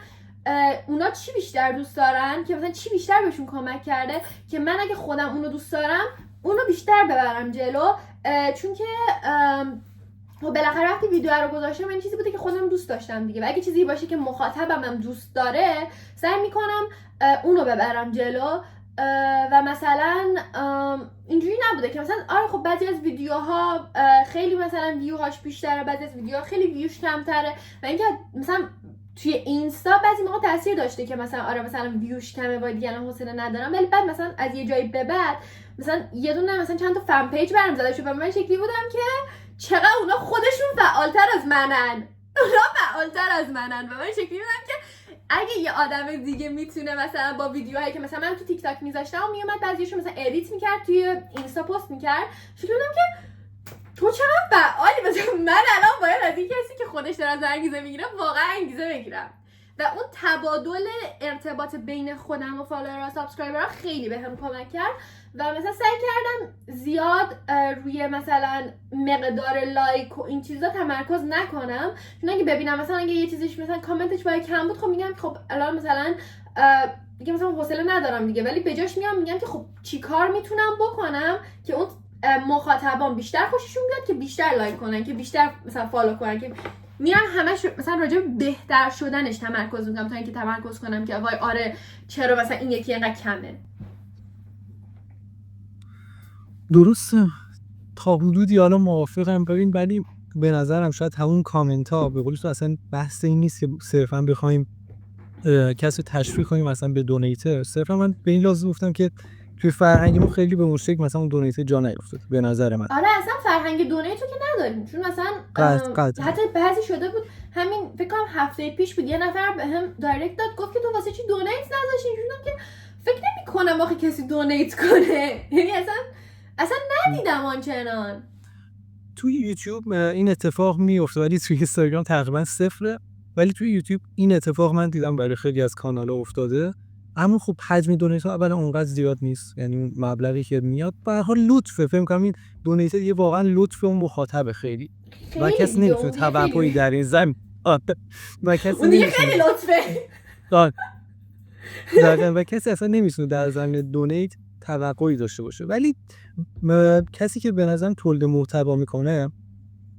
Speaker 1: اونا چی بیشتر دوست دارن، که مثلا چی بیشتر بهشون کمک کرده که من اگه خودم اونو دوست دارم اونو بیشتر ببرم جلو. چون که بالاخره وقتی ویدیو رو گذاشتم این چیزی بوده که خودم دوست داشتم دیگه، و اگه چیزی باشه که مخاطبم هم دوست داره سعی میکنم اونو ببرم جلو. و مثلا اینجوری نبوده که مثلا آره خب بعضی از ویدیوها خیلی مثلا ویوهاش بیشتره، بعضی از ویدیوها خیلی ویوش کمتره، و اینکه مثلا توی اینستا بعضی موقع تاثیر داشته که مثلا آره مثلا ویوش کمه و دیگه الان حوصله ندارم، ولی بعد مثلا از یه جایی به بعد مثلا یه دونه مثلا چند تا فن پیج برام زده شد و من شکلی بودم که چقدر اونا خودشون فعالتر از منن و من شکلی بودم که اگه یه آدم دیگه میتونه مثلا با ویدیوهایی که مثلا من تو تیک تاک میذاشتم و میومد بعضیشو مثلا ادیت میکرد توی اینستا پست میکرد، شکلی بودم که تو چقدر فعالی، مثلا من الان باید از این کسی که خودش داره از انگیزه میگیره واقعا انگیزه بگیرم. و اون تبادل ارتباط بین خودم و فالوورها و سابسکرایبرها خیلی بهم کمک کرد. و مثلا سعی کردم زیاد روی مثلا مقدار لایک و این چیزا تمرکز نکنم، چون اگه ببینم مثلا اگه یه چیزیش مثلا کامنتش باید کم بود، خب میگم خب الان مثلا دیگه مثلا حوصله ندارم دیگه، ولی بجاش میگم که خب چیکار میتونم بکنم که اون مخاطبان بیشتر خوششون بیاد، که بیشتر لایک کنن، که بیشتر مثلا فالو کنن، که میرم همش مثلا راجع به بهتر شدنش تمرکز میکنم تا اینکه تمرکز کنم که وای آره چرا مثلا این یکی اینقدر کمه.
Speaker 2: درسته، تا حدودی حالا موافقم. ببین ولی به نظرم شاید همون کامنت ها به قول تو اصلا بحث این نیست که صرفا بخوایم کسی تشویق کنیم مثلا به دونیتر. صرفا من به این لازم گفتم که توی فرهنگ ما خیلی به موسیقی مثلا اون دونیت جا نیفتاد به نظر من.
Speaker 1: آره اصلا فرهنگ دونیتو که نداریم، چون مثلا
Speaker 2: قطعا.
Speaker 1: حتی بعضی شده بود همین فکر کنم هفته پیش بود یه نفر بهم دایرکت داد گفت که تو واسه چی دونیت نذاشتی، شدم که فکر نمی‌کنم آخه کسی دونیت کنه. یعنی اصلا ندیدم آنچنان.
Speaker 2: توی یوتیوب این اتفاق میفته ولی توی اینستاگرام تقریبا صفره، ولی توی یوتیوب این اتفاق من دیدم برای خیلی از کانال‌ها افتاده. اما خب حجم دونیت ها اولا اونقدر زیاد نیست، یعنی اون مبلغی که میاد به هر حال لطفه، فکر کنم این دونیت یه واقعا لطف اون مخاطبه خیلی و کسی نمیتونه توقعی در این زمین و کسی
Speaker 1: اون دیگه خیلی لطفه
Speaker 2: و کسی اصلا نمیتونه در زمین دونیت توقعی داشته باشه. ولی کسی که به نظرم تولید محتوا میکنه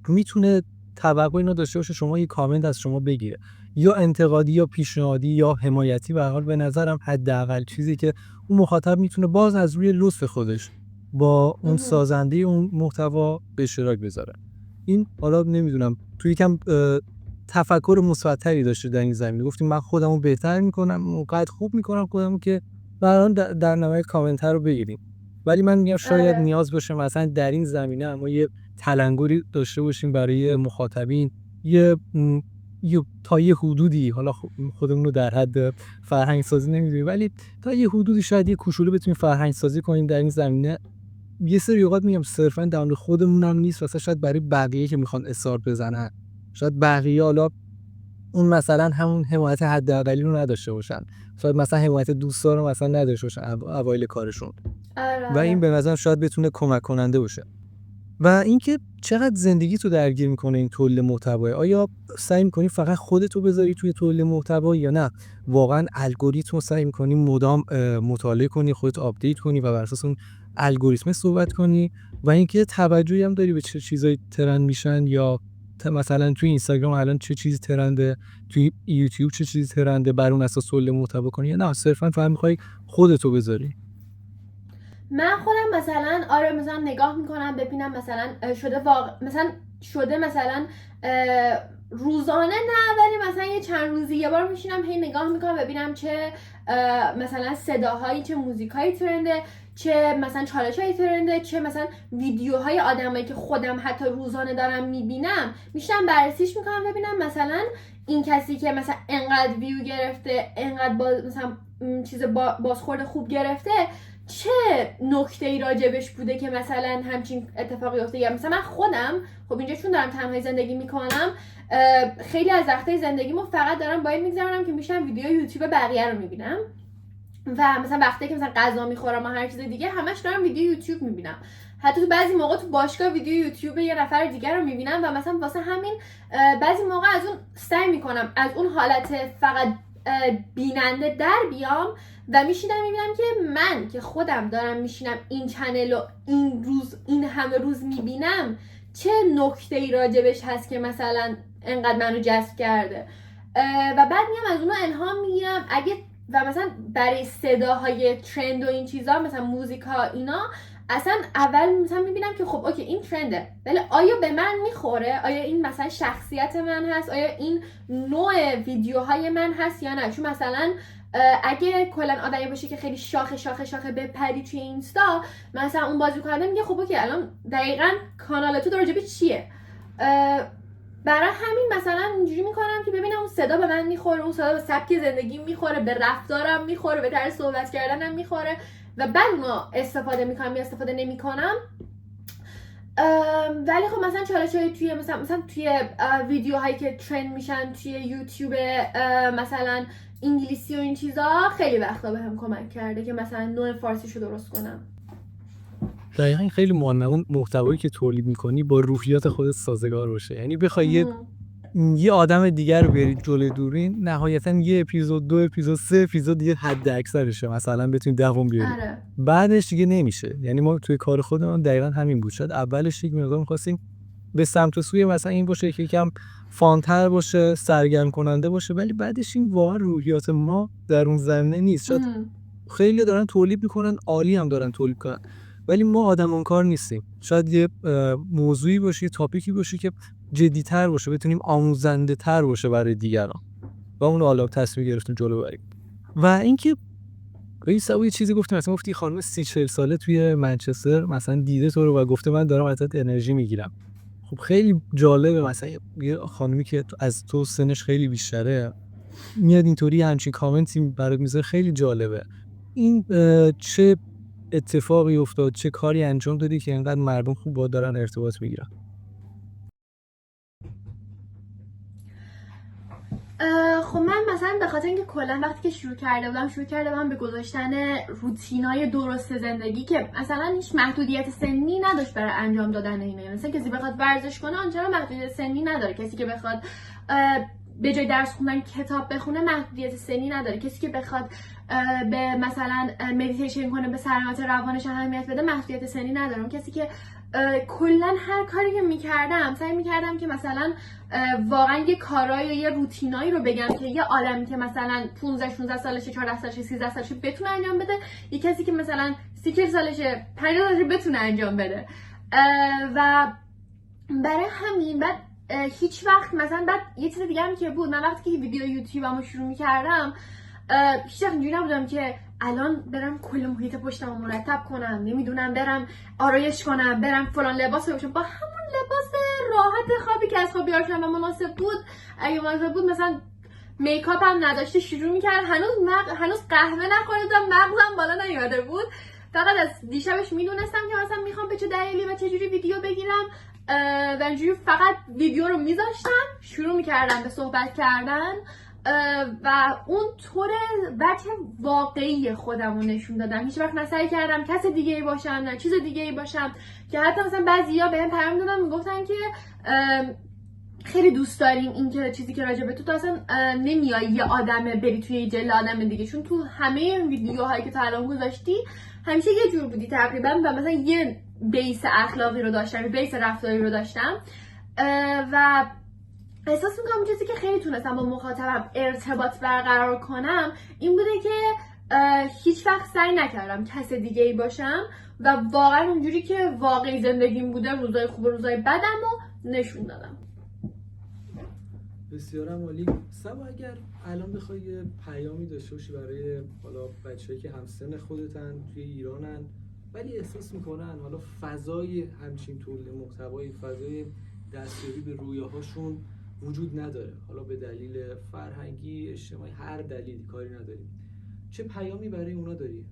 Speaker 2: میتونه توقعی نداشته باشه شما یه کامنت از شما بگیره، یا انتقادی یا پیشنهادی یا حمایتی. به هر حال به نظرم حداقل چیزی که اون مخاطب میتونه باز از روی لطف خودش با اون سازنده اون محتوا به اشتراک بذاره. این حالا نمیدونم توی یکم تفکر مثبت‌تری داشته در این زمینه، گفتیم من خودمو بهتر میکنم، اونقدر خوب میکنم خودمو که برام در نهایت کامنت رو بگیریم. ولی من میگم شاید نیاز باشه مثلا در این زمینه اما یه تلنگری داشته باشیم برای مخاطبین، یه تا یه حدودی، حالا خودمون رو در حد فرهنگ سازی نمیدونیم ولی تا یه حدودی شاید یه کوچولو بتونیم فرهنگ سازی کنیم در این زمینه. یه سری اوقات میگم صرفا در مورد خودمون هم نیست، واسه شاید برای بقیه که میخوان اصرار بزنن، شاید بقیه حالا اون مثلا همون حمایت حداقلی رو نداشته باشن، شاید مثلا حمایت دوستا رو مثلا نداشته باشن اوایل کارشون. و این به نظرم شاید بتونه کمک کننده باشه. و اینکه چقدر زندگی تو درگیر میکنه این تولید محتوا، آیا سعی میکنی فقط خودتو بذاری توی تولید محتوا یا نه واقعا الگوریتم سعی میکنی مدام مطالعه کنی، خودت آپدیت کنی و بر اساس اون الگوریتم صحبت کنی، و اینکه توجهی هم داری به چه چیزایی ترند میشن، یا مثلا توی اینستاگرام الان چه چیزی ترنده، توی یوتیوب چه چیزی ترنده، بر اون اساس تولید محتوا کنی، یا نه صرفا فقط میخوای خودتو بذاری.
Speaker 1: من خودم مثلا آره مثلا نگاه میکنم ببینم مثلا شده مثلا روزانه نه ولی مثلا یه چند روزی یه بار میشینم هی نگاه میکنم ببینم چه مثلا صداهایی، چه موزیکایی ترنده، چه مثلا چالشایی ترنده، چه مثلا ویدیوهای آدمایی که خودم حتی روزانه دارم میبینم میشم بررسیش میکنم ببینم مثلا این کسی که مثلا انقدر ویو گرفته، انقدر مثلا چیز بازخورد خوب گرفته، چه نکته‌ای راجبش بوده که مثلا همچین اتفاقی افتاده. یا مثلا من خودم خب اینجا چون دارم تنهایی زندگی میکنم خیلی از وقتای زندگیمو فقط دارم باید میگذرونم که میشم ویدیو یوتیوب بقیه رو میبینم، و مثلا وقتی که مثلا غذا میخورم و هر چیز دیگه همش دارم ویدیو یوتیوب میبینم. حتی تو بعضی موقع تو باشگاه ویدیو یوتیوب یه نفر دیگر رو میبینم و مثلا واسه همین بعضی موقع از اون سعی میکنم از اون حالت فقط بیننده در بیام و میشینم میبینم که من که خودم دارم میشینم این چنل رو این همه روز میبینم چه نکته‌ای راجبش هست که مثلا انقدر منو جذب کرده، و بعد میام از اونو الهام میگیرم. اگه و مثلا برای صداهای ترند و این چیزا مثلا موزیکا اینا اصلا اول مثلا میبینم که خب اوکی این ترنده ولی آیا به من میخوره، آیا این مثلا شخصیت من هست، آیا این نوع ویدیوهای من هست یا نه. چون مثلا اگه کلا آدمی باشه که خیلی شاخه بپری توی اینستا، مثلا اون بازی کننده میگه خب اوکی الان دقیقاً کانال تو راجع به چیه، برای همین مثلا اینجوری میکنم که ببینم اون صدا به من میخوره، اون صدا به سبک زندگی میخوره، به رفتارم میخوره، به طرز صحبت کردنم میخوره و بعد اونو استفاده میکنم یا استفاده نمیکنم. ولی خب مثلا چالش‌های توی مثلا توی ویدیوهایی که ترند میشن توی یوتیوب مثلا انگلیسی و این چیزا خیلی وقتا بهم کمک کرده که مثلا نوع فارسیشو درست کنم.
Speaker 2: دقیقاً خیلی مهمه اون محتوایی که تولید میکنی با روحیات خودت سازگار باشه. یعنی بخوای یه آدم دیگر رو بیاری جلوی دوربین، نهایتاً یه اپیزود، 2 اپیزود، 3 اپیزود دیگه حد اکثرشه مثلا بتونی دوام بیاری. بعدش دیگه نمیشه. یعنی ما توی کار خودمون دقیقاً همین بود. شاید اولش یک مقدار می‌خواستیم به سمت و سوی مثلا این باشه که یکم فان‌تر باشه، سرگرم کننده باشه، ولی بعدش این واقعا روحیات ما در اون زمینه نیست. شاید خیلی دارن تولید میکنن، عالی هم دارن تولید کنن، ولی ما آدم اون کار نیستیم. شاید یه موضوعی باشه، یه تاپیکی باشه که جدی‌تر باشه، بتونیم آموزنده تر باشه برای دیگران و اون رو حالا تصمیم گرفتیم جلو بریم. و اینکه این سبا یه چیزی گفتی، مثلا گفتی خانم 30-40 ساله توی منچستر مثلا دیده تو رو و گفته من دارم ازت انرژی میگیرم. خب خیلی جالبه مثلا یه خانمی که از تو سنش خیلی بیشتره میاد اینطوری همچین کامنتی برات میذاره، خیلی جالبه. این چه اتفاقی افتاد، چه کاری انجام دادی که اینقدر مردم خوب با دارن ارتباط میگیرن؟
Speaker 1: خب من مثلا به خاطر اینکه کلا وقتی که شروع کرده بودم به گذاشتن روتینای درست زندگی که مثلا هیچ محدودیت سنی نداشت برای انجام دادن اینه. مثلا کسی بخواد ورزش کنه آنچنان محدودیت سنی نداره، کسی که بخواد به جای درس خوندن کتاب بخونه محدودیت سنی نداره، کسی که بخواد به مثلا مدیتیشن کنه به سلامت روانش اهمیت بده محدودیت سنی نداره. اون کسی که کلا هر کاری که میکردم سعی میکردم که مثلا واقعا یه کارایی یه روتینایی رو بگم که یه آدمی که مثلا 15-16 سالشه، 14 سالشه، 13 سالشه بتونه انجام بده، یه کسی که مثلا 30 سالشه، 50 سالشه بتونه انجام بده. و برای همین بعد هیچ وقت مثلا بعد یه چیز دیگه هم که بود، من وقتی که ویدیو یوتیوبمو شروع میکردم هیچ وقت اینجوری نبودم که الان برم کل محیط پشتمو مرتب کنم، نمیدونم برم آرایش کنم، برم فلان لباس بپوشم. با همون لباس راحت خوابی که از خواب بیدار شدم و مناسب بود، اگه مناسب بود مثلا میکاپ هم نداشته شروع میکردم. هنوز قهوه نخوردم، مغزم بالا نیومده بود، فقط از دیشبش میدونستم که مثلا میخوام به چه دلیلی و چه جوری ویدیو بگیرم و اینجوری فقط ویدیو رو میذاشتم، شروع میکردم به صحبت کردن و اون طور وجه واقعی خودم رو نشون دادم. هیچ وقت نسعی کردم کس دیگه ای باشم، نه چیز دیگه ای باشم. که حتی مثلا بعضیا بهم پیام دادن میگفتن که خیلی دوست داریم این که چیزی که راجع به تو اصلا نمیای یه آدمه بری توی جلد آدم دیگه، چون تو همه ویدیوهایی که تا الان گذاشتی همیشه یه جور بودی تقریبا و مثلا یه بیس اخلاقی رو داشتم، یه بیس رفتاری رو داشتم و احساس میکنم چیزی که خیلی تونستم با مخاطبم ارتباط برقرار کنم این بوده که هیچ وقت سعی نکردم کس دیگه ای باشم و واقعا اونجوری که واقعی زندگیم بوده، روزای خوب و روزای بدم رو نشون دادم.
Speaker 2: بسیار عالی. سبا اگر الان بخوای یه پیامی داشته باشی برای حالا بچه‌ای که همسن خودتن توی ایرانن ولی احساس میکنن حالا فضای همچین تولید محتوای، فضای دستیابی به رویاهاشون وجود نداره، حالا به دلیل فرهنگی، اجتماعی، هر دلیلی کاری نداریم، چه پیامی برای اونا داری؟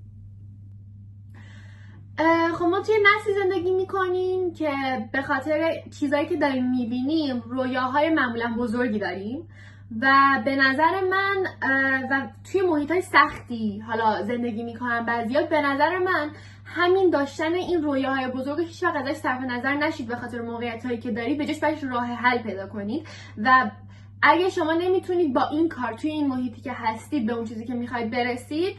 Speaker 1: خب ما توی نسلی زندگی میکنیم که به خاطر چیزایی که داریم میبینیم رویاهای معمولا بزرگی داریم و به نظر من و توی محیطای سختی حالا زندگی میکنن بعضیا، به نظر من همین داشتن این رویاهای بزرگ هیچ وقت ازش صرف نظر نشید به خاطر موقعیتایی که داری، به جاش برش راه حل پیدا کنید و اگه شما نمیتونید با این کار توی این محیطی که هستید به اون چیزی که میخواید برسید،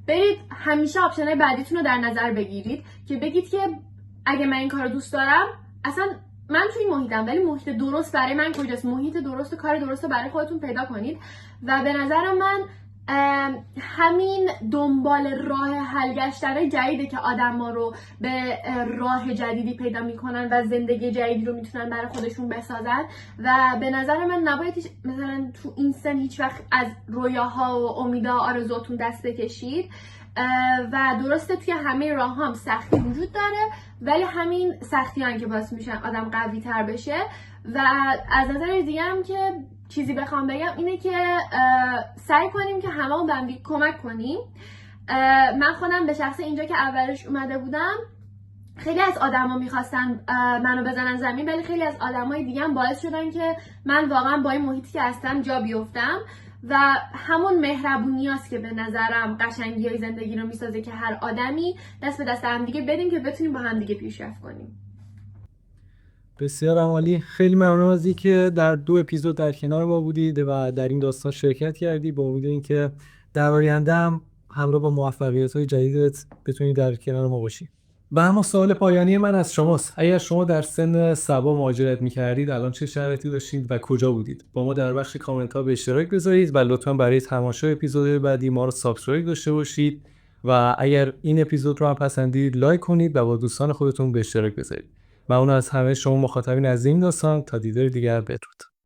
Speaker 1: برید همیشه آپشن‌های بعدیتون رو در نظر بگیرید که بگید که اگه من این کار رو دوست دارم، اصلا من توی محیطم ولی محیط درست برای من کجاست، محیط درست و کار درست رو برای خودتون پیدا کنید و به نظر من همین دنبال راه حل گشتن جدیده که آدما رو به راه جدیدی پیدا میکنن و زندگی جدیدی رو میتونن برای خودشون بسازن و به نظر من نباید مثلا تو این سن هیچ وقت از رویاها و امیدها آرزوتون دست بکشید و درسته توی همه راه هم سختی وجود داره ولی همین سختی هن که باعث میشن آدم قوی تر بشه و از نظر دیگه هم که چیزی بخوام بگم اینه که سعی کنیم که همه به هم کمک کنیم. من خودم به شخص اینجا که اولش اومده بودم خیلی از آدما میخواستن منو بزنن زمین ولی خیلی از آدمای دیگه هم باعث شدن که من واقعا با این محیطی که هستم جا بیفتم و همون مهربونیاست که به نظرم قشنگیای زندگی رو میسازه که هر آدمی دست به دست هم دیگه بدیم که بتونیم با هم دیگه پیشرفت کنیم.
Speaker 2: بسیار عالی. خیلی ممنونم از اینکه در 2 اپیزود در کنار ما بودید و در این داستان شرکت کردی، با امید اینکه در آینده هم همراه با موفقیت‌های جدیدت بتونید در کنار ما باشی. و اما سوال پایانی من از شماست. اگر شما در سن سبا مهاجرت می‌کردید الان چه شرایطی داشتید و کجا بودید؟ با ما در بخش کامنت‌ها به اشتراک بذارید و لطفاً برای تماشای اپیزودهای بعدی ما رو سابسکرایب داشته باشید و اگر این اپیزود رو هم پسندید لایک کنید و با دوستان خودتون به اشتراک بذارید. ممنون از همه شما مخاطبین عزیز این داستان. تا دیدار دیگر، بدرود.